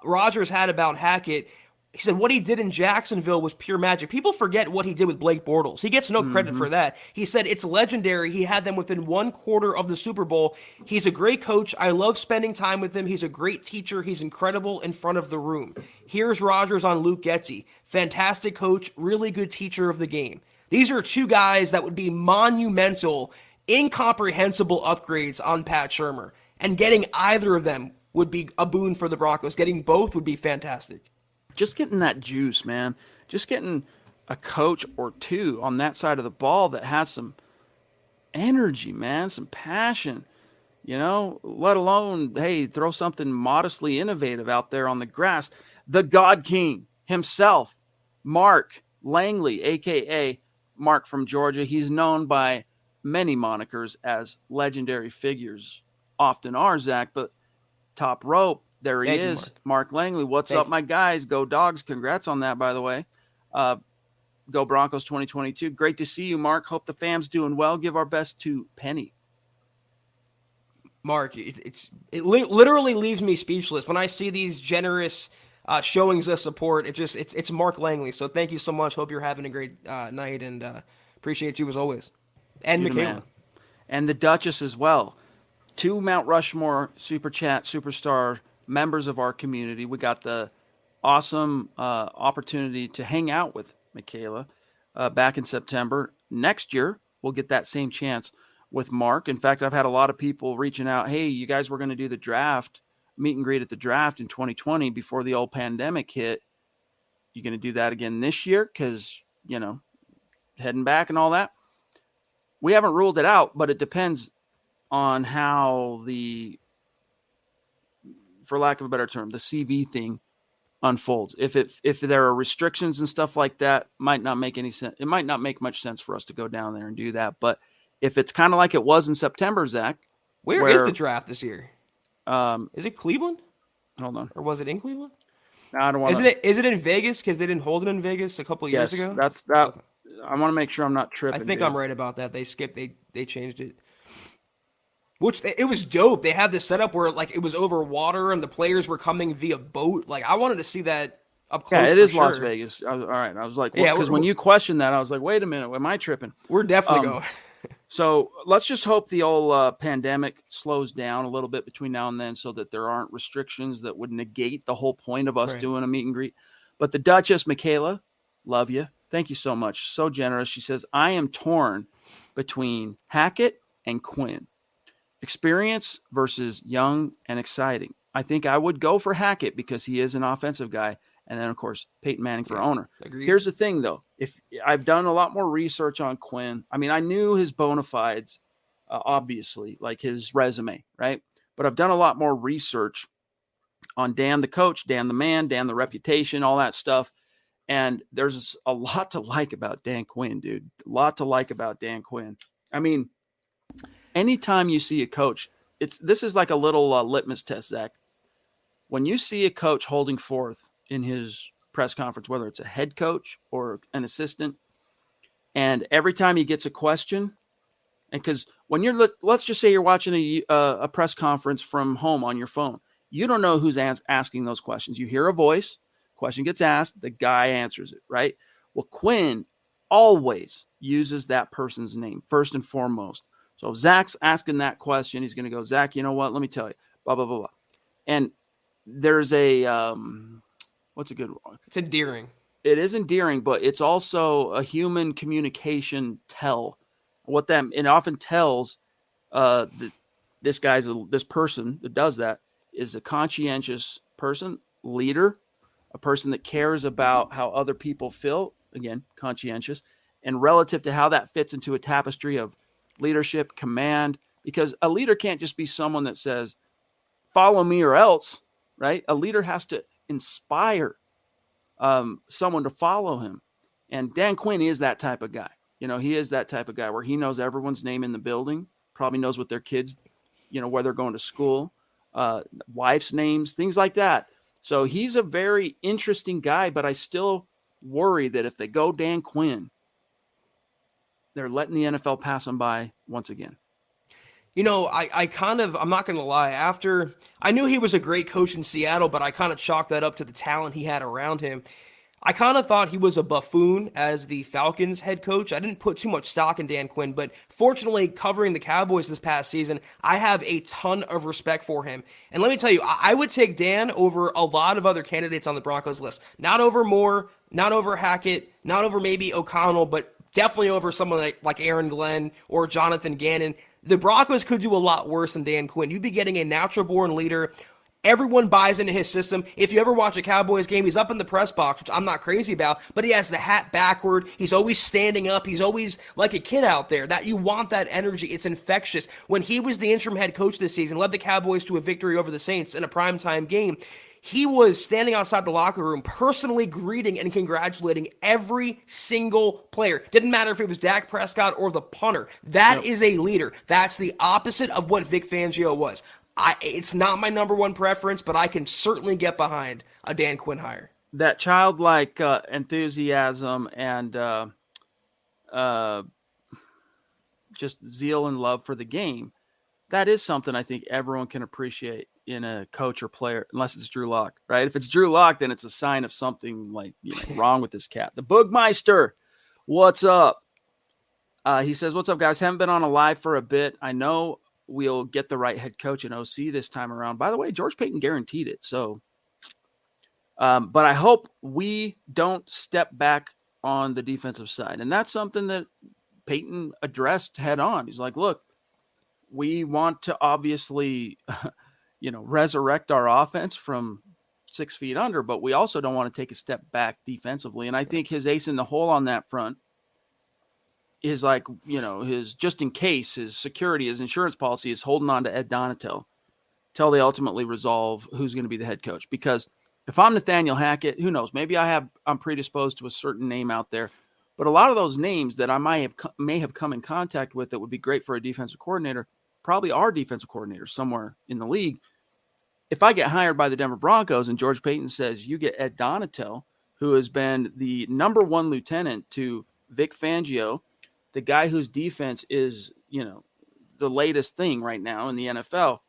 Rodgers had about Hackett. He said what he did in Jacksonville was pure magic. People forget what he did with Blake Bortles. He gets no credit for that. He said it's legendary. He had them within 1/4 of the Super Bowl. He's a great coach. I love spending time with him. He's a great teacher. He's incredible in front of the room. Here's Rodgers on Luke Getsy. Fantastic coach, really good teacher of the game. These are two guys that would be monumental, incomprehensible upgrades on Pat Shurmur. And getting either of them would be a boon for the Broncos. Getting both would be fantastic. Just getting that juice, man. Just getting a coach or two on that side of the ball that has some energy, man, some passion, let alone, hey, throw something modestly innovative out there on the grass. The God King himself, Mark Langley, a.k.a. Mark from Georgia. He's known by many monikers as legendary figures, often are, Zach, but top rope. There he is, Mark Langley. What's up, my guys? Go Dogs. Congrats on that, by the way. Go Broncos 2022. Great to see you, Mark. Hope the fam's doing well. Give our best to Penny. Mark, it literally leaves me speechless. When I see these generous showings of support, it's Mark Langley. So thank you so much. Hope you're having a great night, and appreciate you as always. And Michaela. And the Duchess as well. 2 Mount Rushmore Super Chat Superstar members of our community. We got the awesome opportunity to hang out with Michaela back in September. Next year, we'll get that same chance with Mark. In fact, I've had a lot of people reaching out, hey, you guys were going to do the draft, meet and greet at the draft in 2020 before the old pandemic hit. You going to do that again this year? Because, heading back and all that. We haven't ruled it out, but it depends on how for lack of a better term, the CV thing unfolds. If there are restrictions and stuff like that, might not make any sense. It might not make much sense for us to go down there and do that. But if it's kind of like it was in September, Zach, where is the draft this year? Is it Cleveland? Hold on, or was it in Cleveland? No, I don't want. Is it in Vegas? Because they didn't hold it in Vegas a couple of years ago. That's that. Okay. I want to make sure I'm not tripping. I think I'm right about that. They skipped. They changed it. Which it was dope. They had this setup where it was over water and the players were coming via boat. I wanted to see that up close. Yeah, it for is sure. Las Vegas. All right. I was like, Yeah, because when you questioned that, I was like, wait a minute, am I tripping? we're definitely going. So let's just hope the old pandemic slows down a little bit between now and then so that there aren't restrictions that would negate the whole point of us Right. doing a meet and greet. But the Duchess, Michaela, love you. Thank you so much. So generous. She says, I am torn between Hackett and Quinn. Experience versus young and exciting. I think I would go for Hackett because he is an offensive guy. And then, of course, Peyton Manning for owner. Agreed. Here's the thing, though. If I've done a lot more research on Quinn, I mean, I knew his bona fides, obviously, like his resume, right? But I've done a lot more research on Dan the coach, Dan the man, Dan the reputation, all that stuff. And there's a lot to like about Dan Quinn, dude. A lot to like about Dan Quinn. I mean, anytime you see a coach, this is like a little litmus test, Zach. When you see a coach holding forth in his press conference, whether it's a head coach or an assistant, and every time he gets a question, and because when let's just say you're watching a press conference from home on your phone, you don't know who's asking those questions. You hear a voice, question gets asked, the guy answers it, right? Well, Quinn always uses that person's name first and foremost. So if Zach's asking that question, he's going to go, Zach, you know what? Let me tell you, blah, blah, blah, blah. And there's what's a good one? It's endearing. It is endearing, but it's also a human communication tell. It often tells that this person that does that is a conscientious person, leader, a person that cares about how other people feel, again, conscientious, and relative to how that fits into a tapestry of leadership, command, because a leader can't just be someone that says, follow me or else, right? A leader has to inspire someone to follow him. And Dan Quinn is that type of guy. He is that type of guy where he knows everyone's name in the building, probably knows what their kids, where they're going to school, wife's names, things like that. So he's a very interesting guy, but I still worry that if they go Dan Quinn, they're letting the NFL pass him by once again. I'm not going to lie. After I knew he was a great coach in Seattle, but I kind of chalked that up to the talent he had around him. I kind of thought he was a buffoon as the Falcons head coach. I didn't put too much stock in Dan Quinn, but fortunately, covering the Cowboys this past season, I have a ton of respect for him. And let me tell you, I would take Dan over a lot of other candidates on the Broncos list. Not over Moore, not over Hackett, not over maybe O'Connell, but definitely over someone like Aaron Glenn or Jonathan Gannon. The Broncos could do a lot worse than Dan Quinn. You'd be getting a natural-born leader. Everyone buys into his system. If you ever watch a Cowboys game, he's up in the press box, which I'm not crazy about, but he has the hat backward. He's always standing up. He's always like a kid out there. That you want that energy. It's infectious. When he was the interim head coach this season, led the Cowboys to a victory over the Saints in a primetime game, he was standing outside the locker room, personally greeting and congratulating every single player. Didn't matter if it was Dak Prescott or the punter. That is a leader. That's the opposite of what Vic Fangio was. It's not my number one preference, but I can certainly get behind a Dan Quinn hire. That childlike enthusiasm and just zeal and love for the game, that is something I think everyone can appreciate in a coach or player, unless it's Drew Lock, right? If it's Drew Lock, then it's a sign of something wrong with this cat. The Boogmeister, what's up? He says, what's up, guys? Haven't been on a live for a bit. I know we'll get the right head coach and OC this time around. By the way, George Peyton guaranteed it. So, but I hope we don't step back on the defensive side. And that's something that Peyton addressed head on. He's like, look, we want to obviously, resurrect our offense from 6 feet under, but we also don't want to take a step back defensively. And I think his ace in the hole on that front is his just in case, his security, his insurance policy is holding on to Ed Donatel till they ultimately resolve who's going to be the head coach. Because if I'm Nathaniel Hackett, who knows? Maybe I'm predisposed to a certain name out there, but a lot of those names that I may have come in contact with that would be great for a defensive coordinator probably are defensive coordinators somewhere in the league. If I get hired by the Denver Broncos and George Payton says you get Ed Donatel, who has been the number one lieutenant to Vic Fangio, the guy whose defense is, the latest thing right now in the NFL,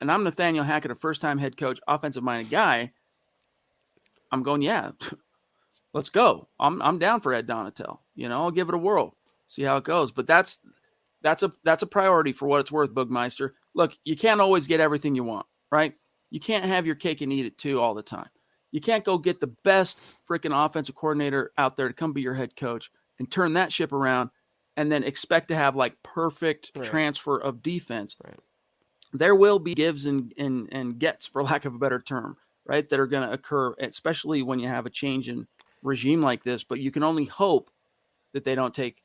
and I'm Nathaniel Hackett, a first-time head coach, offensive-minded guy, I'm going, yeah, let's go. I'm down for Ed Donatel. I'll give it a whirl, see how it goes. But that's a priority for what it's worth, Boogmeister. Look, you can't always get everything you want, right? You can't have your cake and eat it too all the time. You can't go get the best freaking offensive coordinator out there to come be your head coach and turn that ship around and then expect to have like perfect transfer of defense. Right. There will be gives and gets, for lack of a better term, right, that are going to occur, especially when you have a change in regime like this. But you can only hope that they don't take,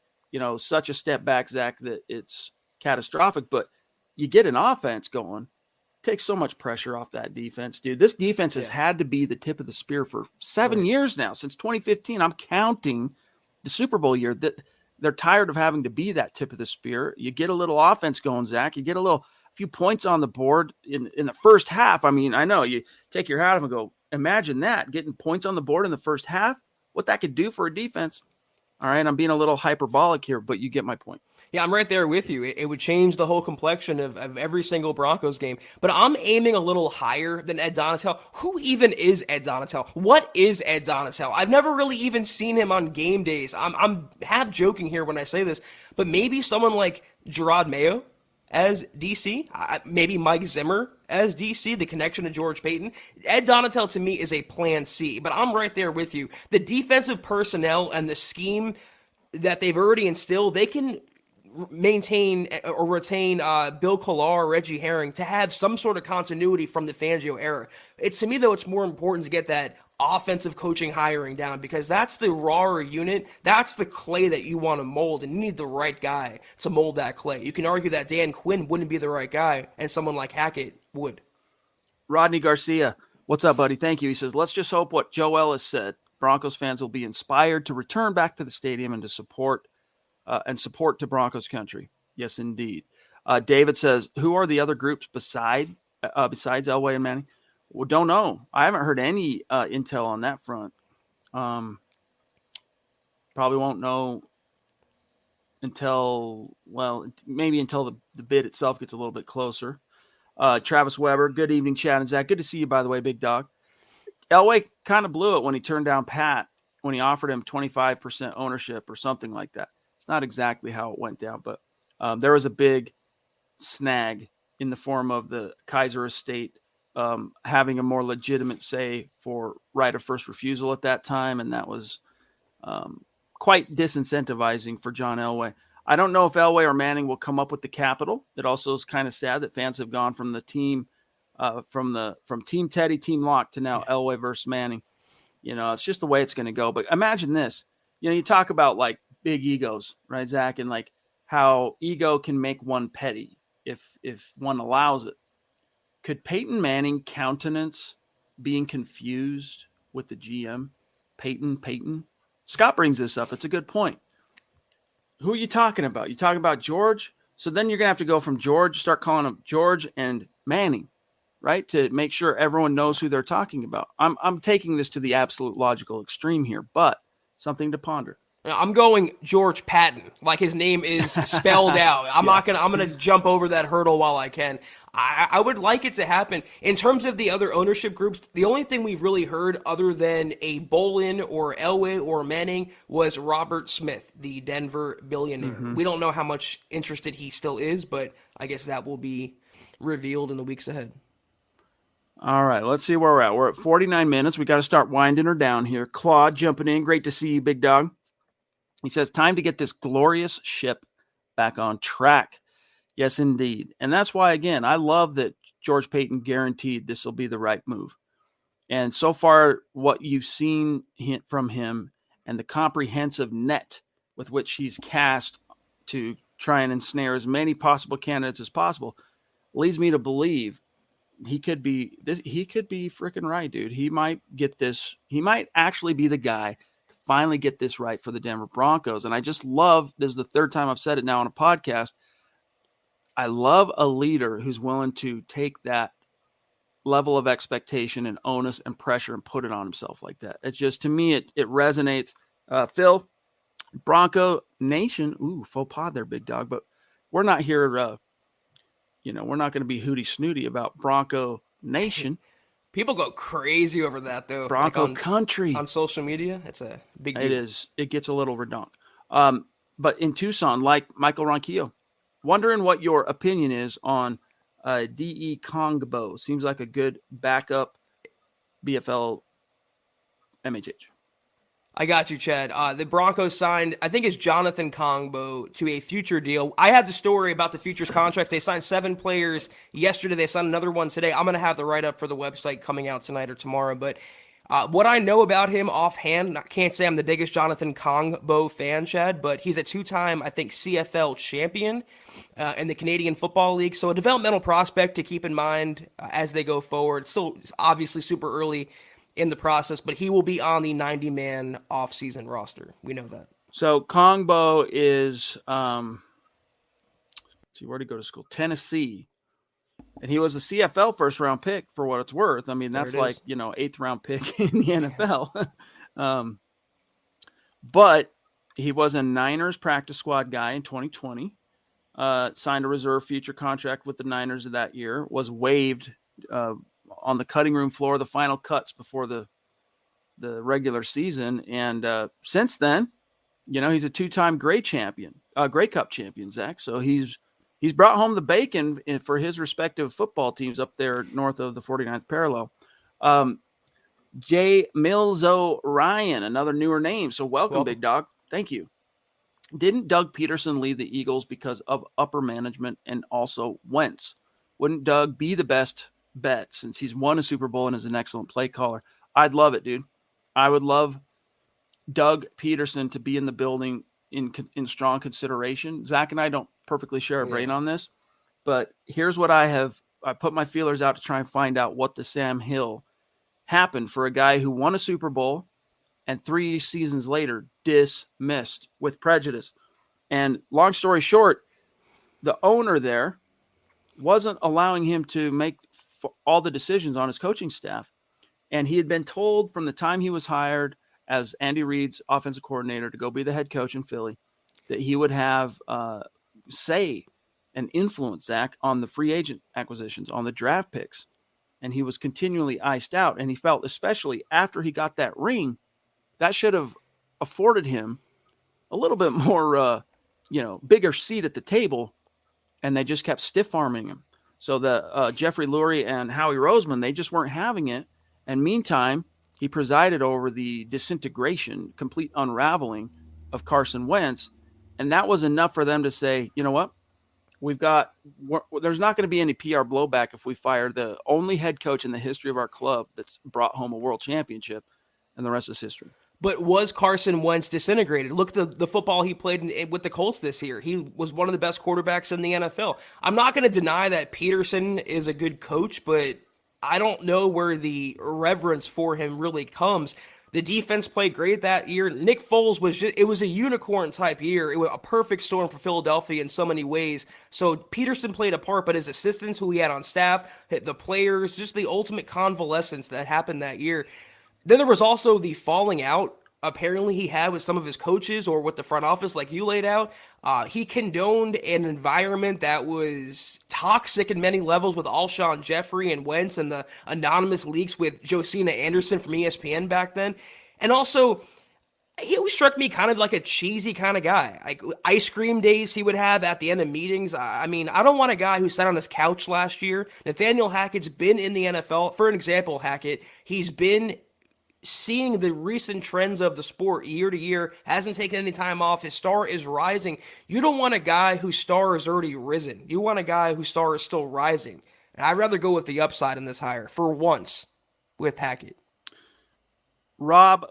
such a step back, Zach, that it's catastrophic. But you get an offense going, takes so much pressure off that defense, dude. This defense has had to be the tip of the spear for 7 years now, since 2015. I'm counting the Super Bowl year. That they're tired of having to be that tip of the spear. You get a little offense going, Zach. You get a few points on the board in the first half. I mean, I know you take your hat off and go, imagine that, getting points on the board in the first half, what that could do for a defense. All right, I'm being a little hyperbolic here, but you get my point. Yeah, I'm right there with you. It would change the whole complexion of every single Broncos game. But I'm aiming a little higher than Ed Donatel. Who even is Ed Donatel? What is Ed Donatel? I've never really even seen him on game days. I'm half joking here when I say this, but maybe someone like Gerard Mayo as DC, maybe Mike Zimmer as DC, the connection to George Peyton. Ed Donatel to me is a plan C, but I'm right there with you. The defensive personnel and the scheme that they've already instilled, they can maintain or retain Bill Collar, Reggie Herring to have some sort of continuity from the Fangio era. To me, though, it's more important to get that offensive coaching hiring down, because that's the rawer unit. That's the clay that you want to mold, and you need the right guy to mold that clay. You can argue that Dan Quinn wouldn't be the right guy, and someone like Hackett would. Rodney Garcia, what's up, buddy? Thank you. He says, let's just hope what Joe Ellis said. Broncos fans will be inspired to return back to the stadium and to support to Broncos country. Yes, indeed. David says, who are the other groups besides Elway and Manning? Well, don't know. I haven't heard any intel on that front. Probably won't know until the bid itself gets a little bit closer. Travis Weber, good evening, Chad and Zach. Good to see you, by the way, big dog. Elway kind of blew it when he turned down Pat, when he offered him 25% ownership or something like that. It's not exactly how it went down, but there was a big snag in the form of the Kaiser estate having a more legitimate say for right of first refusal at that time, and that was quite disincentivizing for John Elway. I don't know if Elway or Manning will come up with the capital. It also is kind of sad that fans have gone from the team, from Team Teddy, Team Lock to now Elway versus Manning. It's just the way it's going to go. But imagine this. You talk about like big egos, right, Zach, and like how ego can make one petty if one allows it. Could Peyton Manning countenance being confused with the GM? Peyton? Scott brings this up. It's a good point. Who are you talking about? You talking about George? So then you're going to have to go from George, start calling him George and Manning, right, to make sure everyone knows who they're talking about. I'm taking this to the absolute logical extreme here, but something to ponder. I'm going George Patton, like his name is spelled out. I'm going to jump over that hurdle while I can. I would like it to happen. In terms of the other ownership groups, the only thing we've really heard other than a Bolin or Elway or Manning was Robert Smith, the Denver billionaire. Mm-hmm. We don't know how much interested he still is, but I guess that will be revealed in the weeks ahead. All right, let's see where we're at. We're at 49 minutes. We got to start winding her down here. Claude jumping in. Great to see you, big dog. He says, time to get this glorious ship back on track. Yes, indeed. And that's why, again, I love that George Peyton guaranteed this will be the right move. And so far, what you've seen from him and the comprehensive net with which he's cast to try and ensnare as many possible candidates as possible leads me to believe he could be freaking right, dude. He might get this. He might actually be the guy to finally get this right for the Denver Broncos. And I just love, this is the third time I've said it now on a podcast, I love a leader who's willing to take that level of expectation and onus and pressure and put it on himself like that. It's just, to me, it resonates. Phil, Bronco Nation, faux pas there, big dog, but we're not here, we're not going to be hooty snooty about Bronco Nation. People go crazy over that, though. Bronco country. On social media, it's a big deal. It is. It gets a little redundant. But in Tucson, like Michael Ronquillo, wondering what your opinion is on D.E. Kongbo. Seems like a good backup BFL MHH. I got you, Chad. The Broncos signed, I think it's Jonathan Kongbo, to a future deal. I have the story about the futures contract. They signed 7 players yesterday. They signed another one today. I'm going to have the write-up for the website coming out tonight or tomorrow. But what I know about him offhand, I can't say I'm the biggest Jonathan Kongbo fan, Chad, but he's a 2-time, I think, CFL champion in the Canadian Football League. So a developmental prospect to keep in mind as they go forward. Still, obviously, super early in the process, but he will be on the 90-man off-season roster. We know that. So Kongbo is, let's see, where'd he go to school? Tennessee. And he was a CFL first-round pick for what it's worth. I mean, that's like, 8th-round pick in the NFL. But he was a Niners practice squad guy in 2020. Signed a reserve future contract with the Niners of that year. Was waived on the cutting room floor, the final cuts before the regular season. And since then, he's a 2-time Grey Cup champion, Zach. So he's brought home the bacon for his respective football teams up there north of the 49th parallel. Jay Milzo Ryan, another newer name. So welcome, big dog. Thank you. Didn't Doug Peterson leave the Eagles because of upper management and also Wentz? Wouldn't Doug be the best bet since he's won a Super Bowl and is an excellent play caller? I'd love it, dude. I would love Doug Peterson to be in the building in strong consideration. Zach and I don't perfectly share a brain on this, but here's what I put my feelers out to try and find out what the Sam Hill happened for a guy who won a Super Bowl and 3 seasons later dismissed with prejudice. And long story short, the owner there wasn't allowing him to make all the decisions on his coaching staff. And he had been told from the time he was hired as Andy Reid's offensive coordinator to go be the head coach in Philly that he would have say and influence, Zach, on the free agent acquisitions, on the draft picks. And he was continually iced out. And he felt, especially after he got that ring, that should have afforded him a little bit more, bigger seat at the table. And they just kept stiff-arming him. So the Jeffrey Lurie and Howie Roseman, they just weren't having it. And meantime, he presided over the disintegration, complete unraveling of Carson Wentz. And that was enough for them to say, you know what? There's not going to be any PR blowback if we fire the only head coach in the history of our club that's brought home a world championship, and the rest is history. But was Carson Wentz disintegrated? Look at the football he played with the Colts this year. He was one of the best quarterbacks in the NFL. I'm not going to deny that Peterson is a good coach, but I don't know where the reverence for him really comes. The defense played great that year. Nick Foles it was a unicorn type year. It was a perfect storm for Philadelphia in so many ways. So Peterson played a part, but his assistants who he had on staff, the players, just the ultimate convalescence that happened that year. Then there was also the falling out apparently he had with some of his coaches or with the front office, like you laid out. He condoned an environment that was toxic in many levels with Alshon Jeffrey and Wentz and the anonymous leaks with Josina Anderson from ESPN back then. And also, he always struck me kind of like a cheesy kind of guy. Like ice cream days he would have at the end of meetings. I mean, I don't want a guy who sat on his couch last year. Nathaniel Hackett's been in the NFL. For an example, Hackett, he's been seeing the recent trends of the sport year to year, hasn't taken any time off. His star is rising. You don't want a guy whose star is already risen. You want a guy whose star is still rising. And I'd rather go with the upside in this hire for once with Hackett. Rob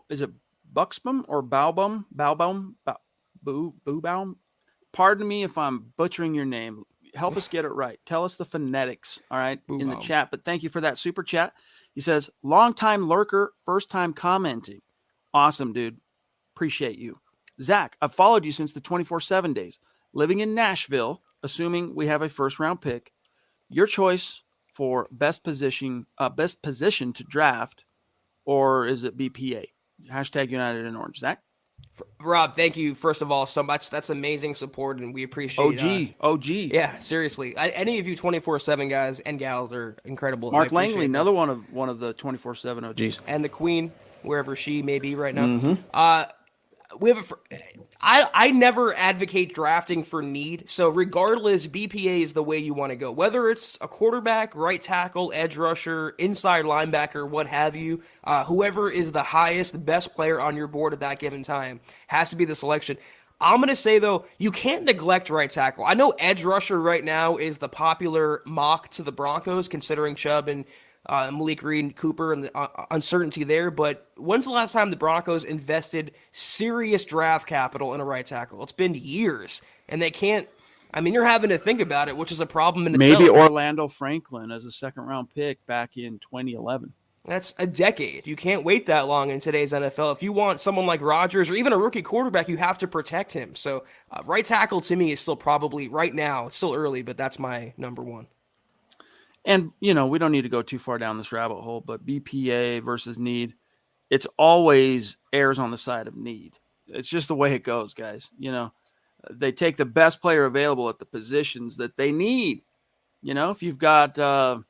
is it Buxbaum or Baum? Boobaum? Pardon me if I'm butchering your name. Help us get it right. Tell us the phonetics, all right, in the chat. But thank you for that super chat. He says, long-time lurker, first-time commenting. Awesome, dude. Appreciate you. Zach, I've followed you since the 24/7 days. Living in Nashville, assuming we have a first-round pick, your choice for best position to draft, or is it BPA? Hashtag United in Orange. Zach? Rob, thank you first of all so much. That's amazing support, and we appreciate. OG. Yeah, seriously, any of you 24/7 guys and gals are incredible. I Mark Langley, appreciate that. another one of the 24/7 OGs. And the Queen, wherever she may be right now. Mm-hmm. We have I never advocate drafting for need. So regardless, BPA is the way you want to go. Whether it's a quarterback, right tackle, edge rusher, inside linebacker, what have you, whoever is the highest, the best player on your board at that given time has to be the selection. I'm going to say, though, you can't neglect right tackle. I know edge rusher right now is the popular mock to the Broncos, considering Chubb and Malik Reed, Cooper, and the uncertainty there. But when's the last time the Broncos invested serious draft capital in a right tackle? It's been years, and they can't. I mean, you're having to think about it, which is a problem in itself. Maybe Orlando Franklin as a second-round pick back in 2011. That's a decade. You can't wait that long in today's NFL. If you want someone like Rodgers or even a rookie quarterback, you have to protect him. So right tackle to me is still probably, right now, it's still early, but that's my number one. And, we don't need to go too far down this rabbit hole, but BPA versus need, it's always errs on the side of need. It's just the way it goes, guys. They take the best player available at the positions that they need. If you've got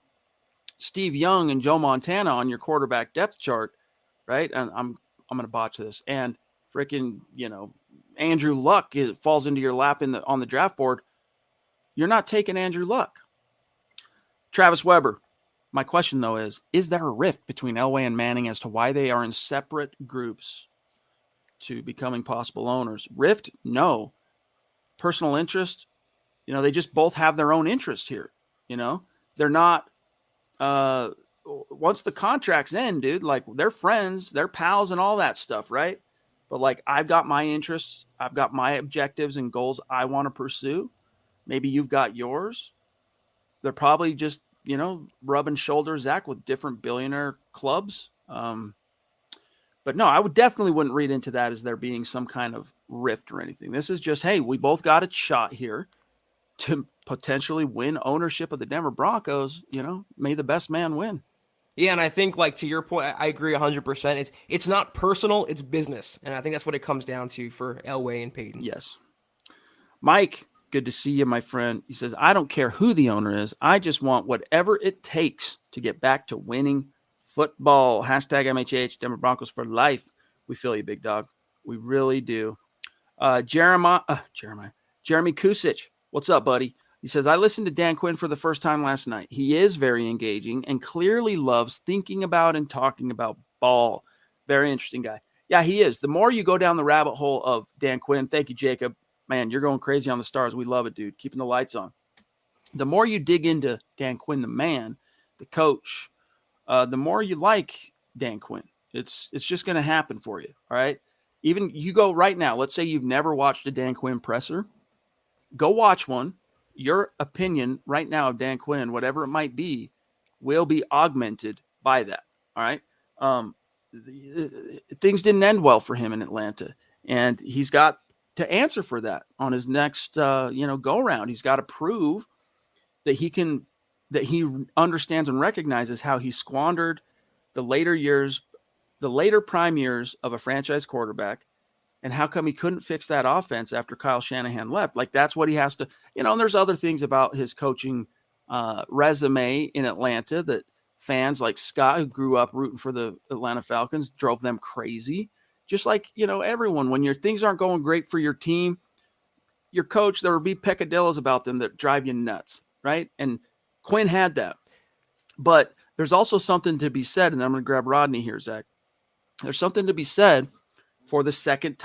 Steve Young and Joe Montana on your quarterback depth chart, right? And I'm going to botch this. And freaking, Andrew Luck falls into your lap on the draft board. You're not taking Andrew Luck. Travis Weber. My question, though, is there a rift between Elway and Manning as to why they are in separate groups to becoming possible owners? Rift? No. Personal interest? They just both have their own interest here. They're not, once the contracts end, dude, like they're friends, they're pals and all that stuff, right? But like, I've got my interests, I've got my objectives and goals I want to pursue. Maybe you've got yours. They're probably just, rubbing shoulders, Zach, with different billionaire clubs. But no, I definitely wouldn't read into that as there being some kind of rift or anything. This is just, hey, we both got a shot here to potentially win ownership of the Denver Broncos. May the best man win. Yeah, and I think, like, to your point, I agree 100%. It's not personal, it's business. And I think that's what it comes down to for Elway and Peyton. Yes. Mike, good to see you, my friend. He says, I don't care who the owner is. I just want whatever it takes to get back to winning football. Hashtag MHH, Denver Broncos for life. We feel you, big dog. We really do. Jeremy Kusich. What's up, buddy? He says, I listened to Dan Quinn for the first time last night. He is very engaging and clearly loves thinking about and talking about ball. Very interesting guy. Yeah, he is. The more you go down the rabbit hole of Dan Quinn, thank you, Jacob. Man, you're going crazy on the stars. We love it, dude. Keeping the lights on. The more you dig into Dan Quinn, the man, the coach, the more you like Dan Quinn. It's just going to happen for you, all right? Even you go right now. Let's say you've never watched a Dan Quinn presser. Go watch one. Your opinion right now of Dan Quinn, whatever it might be, will be augmented by that, all right? Things didn't end well for him in Atlanta, and he's got to answer for that on his next, go around. He's got to prove that he understands and recognizes how he squandered the later prime years of a franchise quarterback, and how come he couldn't fix that offense after Kyle Shanahan left. Like, that's what he has to, and there's other things about his coaching resume in Atlanta that fans like Scott, who grew up rooting for the Atlanta Falcons, drove them crazy. Just like, everyone, when your things aren't going great for your team, your coach, there will be peccadillos about them that drive you nuts, right? And Quinn had that. But there's also something to be said, and I'm going to grab Rodney here, Zach. There's something to be said for the second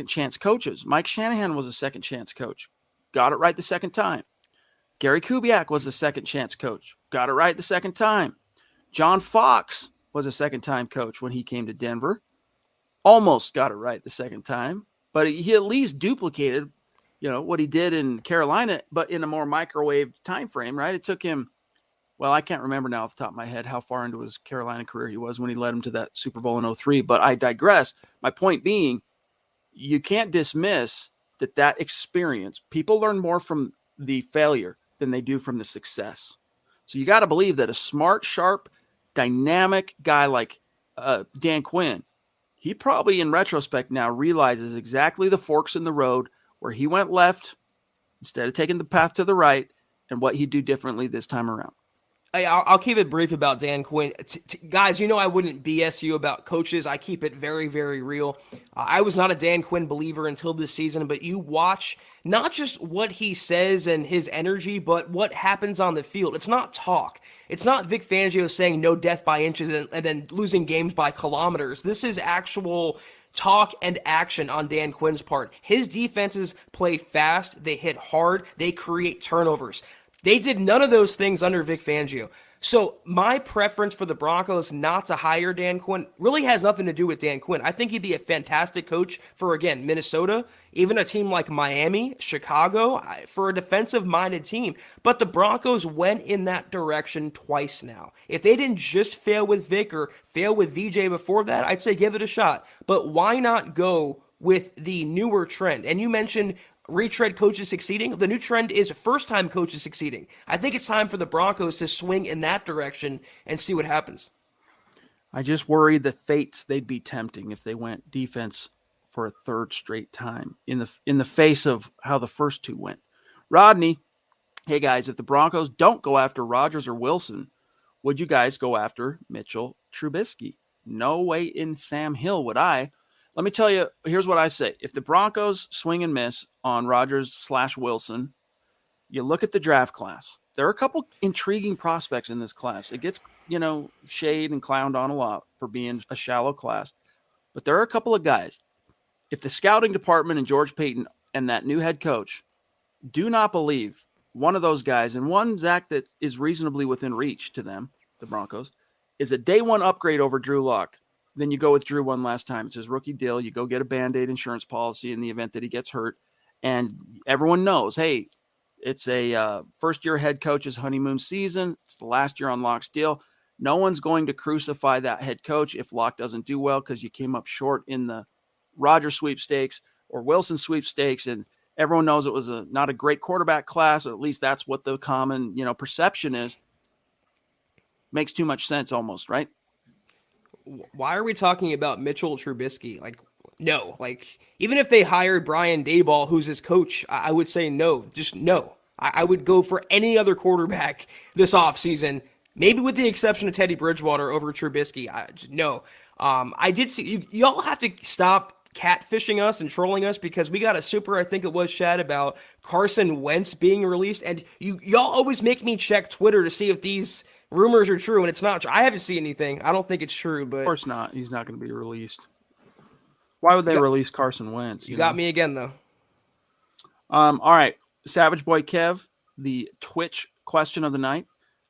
chance coaches. Mike Shanahan was a second chance coach. Got it right the second time. Gary Kubiak was a second chance coach. Got it right the second time. John Fox was a second time coach when he came to Denver. Almost got it right the second time, but he at least duplicated, what he did in Carolina, but in a more microwave time frame, right? It took him, well, I can't remember now off the top of my head how far into his Carolina career he was when he led him to that Super Bowl in 2003, but I digress. My point being, you can't dismiss that experience. People learn more from the failure than they do from the success. So you got to believe that a smart, sharp, dynamic guy like Dan Quinn he probably in retrospect now realizes exactly the forks in the road where he went left instead of taking the path to the right and what he'd do differently this time around. I'll keep it brief about Dan Quinn. Guys, I wouldn't BS you about coaches. I keep it very, very real. I was not a Dan Quinn believer until this season, but you watch not just what he says and his energy, but what happens on the field. It's not talk. It's not Vic Fangio saying no death by inches and then losing games by kilometers. This is actual talk and action on Dan Quinn's part. His defenses play fast, they hit hard, they create turnovers. They did none of those things under Vic Fangio. So my preference for the Broncos not to hire Dan Quinn really has nothing to do with Dan Quinn. I think he'd be a fantastic coach for, again, Minnesota, even a team like Miami, Chicago, for a defensive-minded team. But the Broncos went in that direction twice now. If they didn't just fail with Vic or fail with VJ before that, I'd say give it a shot. But why not go with the newer trend? And you mentioned retread coaches succeeding. The new trend is first-time coaches succeeding. I think it's time for the Broncos to swing in that direction and see what happens. I just worry the fates they'd be tempting if they went defense for a third straight time in the face of how the first two went. Rodney, hey guys, if the Broncos don't go after Rodgers or Wilson, would you guys go after Mitchell Trubisky? No way in Sam Hill would I. Let me tell you, here's what I say. If the Broncos swing and miss on Rodgers/Wilson, you look at the draft class. There are a couple intriguing prospects in this class. It gets, shade and clowned on a lot for being a shallow class. But there are a couple of guys. If the scouting department and George Peyton and that new head coach do not believe one of those guys, and one, Zach, that is reasonably within reach to them, the Broncos, is a day one upgrade over Drew Lock, then you go with Drew one last time. It's his rookie deal. You go get a Band-Aid insurance policy in the event that he gets hurt. And everyone knows, hey, it's a first-year head coach's honeymoon season. It's the last year on Lock's deal. No one's going to crucify that head coach if Lock doesn't do well because you came up short in the Rodgers sweepstakes or Wilson sweepstakes. And everyone knows it was not a great quarterback class, or at least that's what the common perception is. Makes too much sense almost, right? Why are we talking about Mitchell Trubisky? No. Even if they hired Brian Daboll, who's his coach, I would say no. Just no. I would go for any other quarterback this offseason, maybe with the exception of Teddy Bridgewater over Trubisky. No. I did see – y'all have to stop catfishing us and trolling us because we got a super, I think it was, Chad, about Carson Wentz being released. And y'all always make me check Twitter to see if these – rumors are true, and it's not true. I haven't seen anything. I don't think it's true, but... Of course not. He's not going to be released. Why would they release Carson Wentz? You got me again, though. All right. Savage Boy Kev, the Twitch question of the night.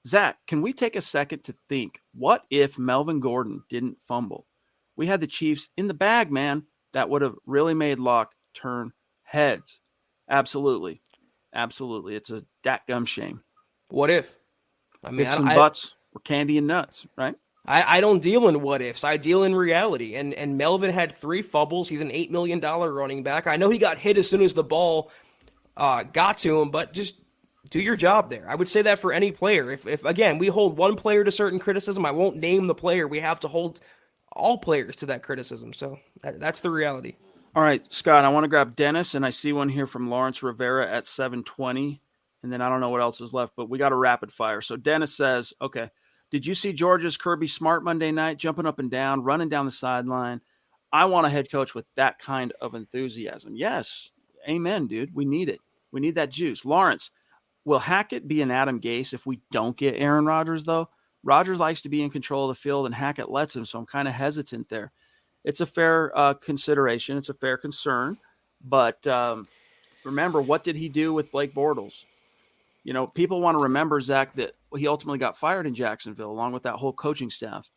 Zach, can we take a second to think, what if Melvin Gordon didn't fumble? We had the Chiefs in the bag, man. That would have really made Locke turn heads. Absolutely. Absolutely. It's a dadgum shame. What if? I mean, ifs and buts or candy and nuts, right? I don't deal in what ifs. I deal in reality. And Melvin had 3 fumbles. He's an $8 million running back. I know he got hit as soon as the ball got to him, but just do your job there. I would say that for any player. If again, we hold one player to certain criticism, I won't name the player. We have to hold all players to that criticism. So that's the reality. All right, Scott, I want to grab Dennis, and I see one here from Lawrence Rivera at 7:20. And then I don't know what else is left, but we got a rapid fire. So Dennis says, okay, did you see Georgia's Kirby Smart Monday night, jumping up and down, running down the sideline? I want a head coach with that kind of enthusiasm. Yes. Amen, dude. We need it. We need that juice. Lawrence, will Hackett be an Adam Gase if we don't get Aaron Rodgers, though? Rodgers likes to be in control of the field, and Hackett lets him, so I'm kind of hesitant there. It's a fair consideration. It's a fair concern. But remember, what did he do with Blake Bortles? People want to remember, Zach, that he ultimately got fired in Jacksonville along with that whole coaching staff.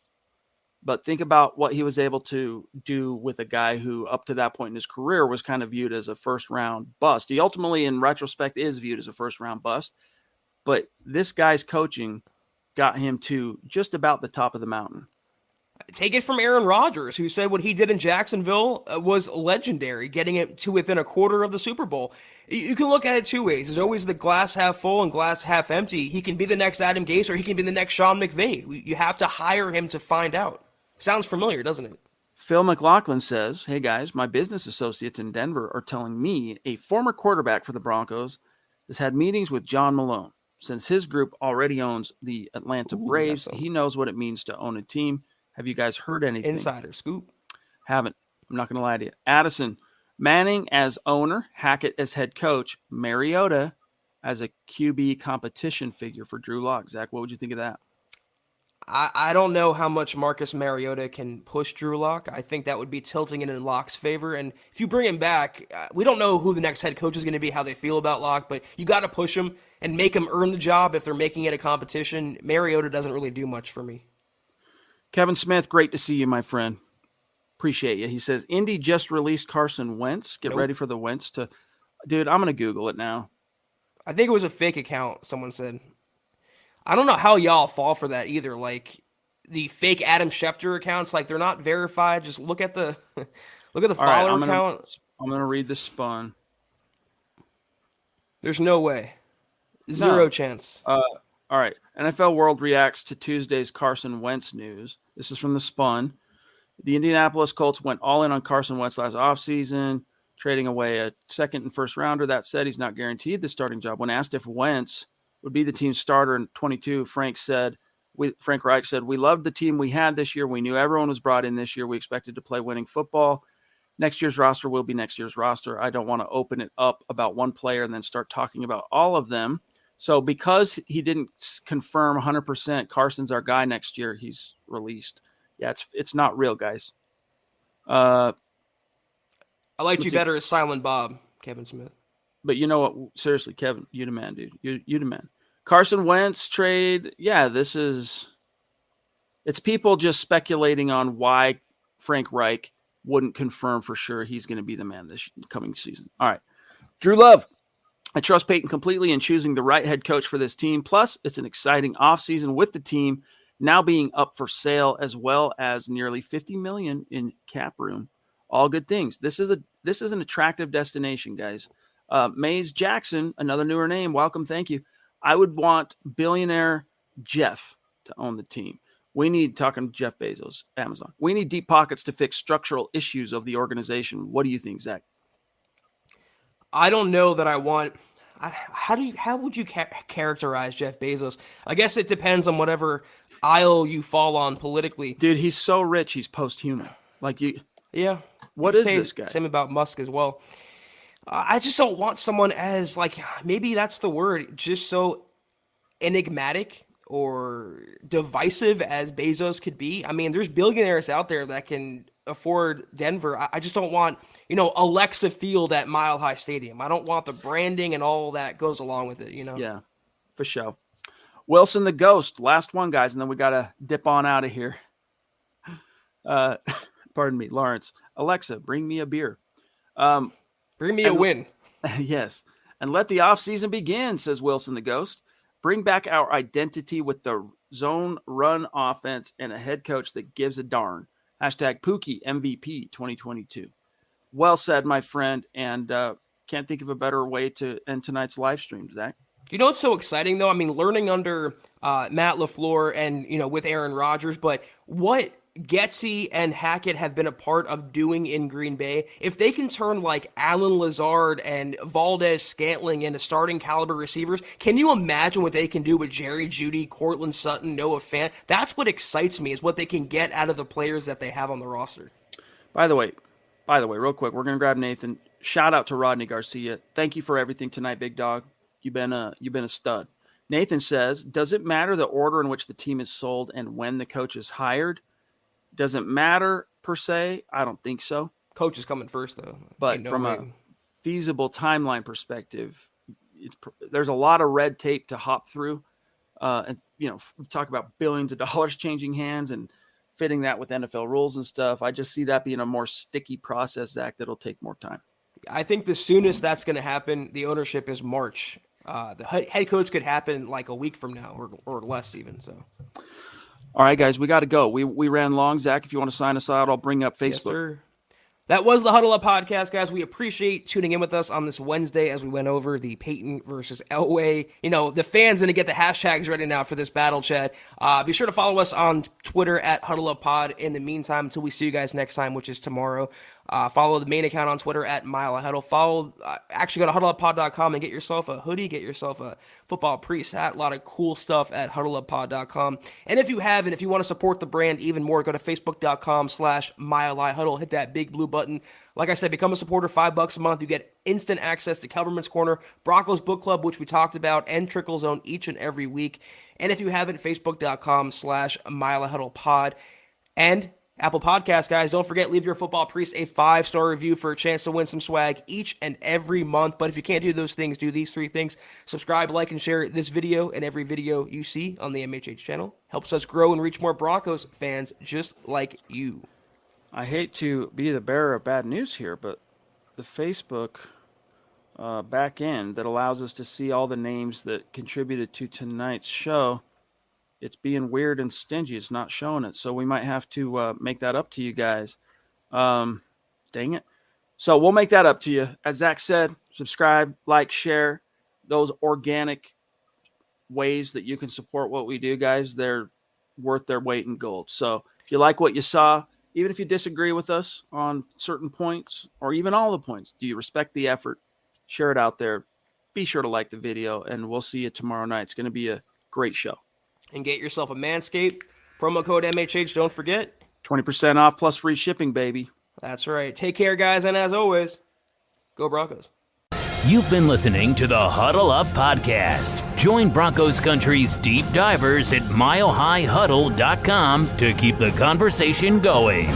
But think about what he was able to do with a guy who up to that point in his career was kind of viewed as a first-round bust. He ultimately, in retrospect, is viewed as a first-round bust. But this guy's coaching got him to just about the top of the mountain. Take it from Aaron Rodgers, who said what he did in Jacksonville was legendary, getting it to within a quarter of the Super Bowl. You can look at it 2 ways. There's always the glass half full and glass half empty. He can be the next Adam Gase or he can be the next Sean McVay. You have to hire him to find out. Sounds familiar, doesn't it? Phil McLaughlin says, hey guys, my business associates in Denver are telling me a former quarterback for the Broncos has had meetings with John Malone. Since his group already owns the Atlanta Braves, he knows what it means to own a team. Have you guys heard anything? Insider scoop. Haven't. I'm not going to lie to you. Addison, Manning as owner, Hackett as head coach, Mariota as a QB competition figure for Drew Lock. Zach, what would you think of that? I don't know how much Marcus Mariota can push Drew Lock. I think that would be tilting it in Lock's favor. And if you bring him back, we don't know who the next head coach is going to be, how they feel about Lock, but you got to push him and make him earn the job if they're making it a competition. Mariota doesn't really do much for me. Kevin Smith, great to see you, my friend. Appreciate you. He says, Indy just released Carson Wentz. Get ready for the Wentz to... Dude, I'm going to Google it now. I think it was a fake account, someone said. I don't know how y'all fall for that either. Like the fake Adam Schefter accounts, like they're not verified. Just look at the follower count. I'm gonna read the Spun. There's no way. Zero chance. All right. NFL World reacts to Tuesday's Carson Wentz news. This is from the Spun. The Indianapolis Colts went all in on Carson Wentz last offseason, trading away a second and first rounder. That said, he's not guaranteed the starting job. When asked if Wentz would be the team's starter in 22, Frank Reich said, we loved the team we had this year. We knew everyone was brought in this year. We expected to play winning football. Next year's roster will be next year's roster. I don't want to open it up about one player and then start talking about all of them. So because he didn't confirm 100% Carson's our guy next year, he's released. Yeah, it's not real, guys. I liked you better as Silent Bob, Kevin Smith. But you know what? Seriously, Kevin, you the man, dude. You the man. Carson Wentz trade. Yeah, it's people just speculating on why Frank Reich wouldn't confirm for sure he's going to be the man this coming season. All right. Drew Love. I trust Peyton completely in choosing the right head coach for this team. Plus, it's an exciting offseason with the team now being up for sale, as well as nearly $50 million in cap room. All good things. This is an attractive destination, guys. Mays Jackson, another newer name. Welcome. Thank you. I would want billionaire Jeff to own the team. Talking to Jeff Bezos, Amazon. We need deep pockets to fix structural issues of the organization. What do you think, Zach? I don't know that I want. How would you characterize Jeff Bezos? I guess it depends on whatever aisle you fall on politically. Dude, he's so rich, he's post-human. Yeah. What is this guy? Same about Musk as well. I just don't want someone as, maybe that's the word, just so enigmatic or divisive as Bezos could be. I mean, there's billionaires out there that can afford Denver. I just don't want, Alexa Field at Mile High Stadium. I don't want the branding and all that goes along with it, Yeah, for sure. Wilson the Ghost, last one, guys, and then we got to dip on out of here. Pardon me, Lawrence. Alexa, bring me a beer. Bring me a win. Yes. And let the offseason begin, says Wilson the Ghost. Bring back our identity with the zone run offense and a head coach that gives a darn. Hashtag Pookie MVP 2022. Well said, my friend. And can't think of a better way to end tonight's live stream, Zach. You know what's so exciting, though? I mean, learning under Matt LaFleur and, with Aaron Rodgers, but what Getsy and Hackett have been a part of doing in Green Bay, if they can turn Alan Lazard and Valdez-Scantling into starting caliber receivers, can you imagine what they can do with Jerry Jeudy, Cortland Sutton, Noah Fant? That's what excites me, is what they can get out of the players that they have on the roster. By the way, real quick, we're going to grab Nathan. Shout out to Rodney Garcia. Thank you for everything tonight, big dog. You've been a stud. Nathan says, does it matter the order in which the team is sold and when the coach is hired? Doesn't matter per se. I don't think so. Coach is coming first, though. But from a feasible timeline perspective, there's a lot of red tape to hop through. And we talk about billions of dollars changing hands and fitting that with NFL rules and stuff. I just see that being a more sticky process, Zach, that'll take more time. I think the soonest that's going to happen, the ownership, is March. The head coach could happen a week from now or less even. So. All right, guys, we got to go. We ran long. Zach, if you want to sign us out, I'll bring up Facebook. Yes, sir. That was the Huddle Up Podcast, guys. We appreciate tuning in with us on this Wednesday as we went over the Peyton versus Elway. The fans going to get the hashtags ready now for this battle, Chad. Be sure to follow us on Twitter at Huddle Up Pod. In the meantime, until we see you guys next time, which is tomorrow, follow the main account on Twitter at Mile High Huddle. Actually go to huddleuppod.com and get yourself a hoodie, get yourself a football priest hat. A lot of cool stuff at huddleuppod.com. And if you haven't, if you want to support the brand even more, go to facebook.com/Mile High Huddle. Hit that big blue button. Like I said, become a supporter, $5 a month. You get instant access to Kelberman's Corner, Broncos Book Club, which we talked about, and Trickle Zone each and every week. And if you haven't, facebook.com/Mile High Huddle Pod. And Apple Podcasts, guys, don't forget, leave your football priest a 5-star review for a chance to win some swag each and every month. But if you can't do those things, do these 3 things. Subscribe, like, and share this video and every video you see on the MHH channel. Helps us grow and reach more Broncos fans just like you. I hate to be the bearer of bad news here, but the Facebook back end that allows us to see all the names that contributed to tonight's show, it's being weird and stingy. It's not showing it. So we might have to make that up to you guys. Dang it. So we'll make that up to you. As Zach said, subscribe, like, share. Those organic ways that you can support what we do, guys, they're worth their weight in gold. So if you like what you saw, even if you disagree with us on certain points or even all the points, do you respect the effort? Share it out there. Be sure to like the video, and we'll see you tomorrow night. It's going to be a great show. And get yourself a Manscaped. Promo code MHH, don't forget. 20% off plus free shipping, baby. That's right. Take care, guys, and as always, go Broncos. You've been listening to the Huddle Up Podcast. Join Broncos Country's deep divers at milehighhuddle.com to keep the conversation going.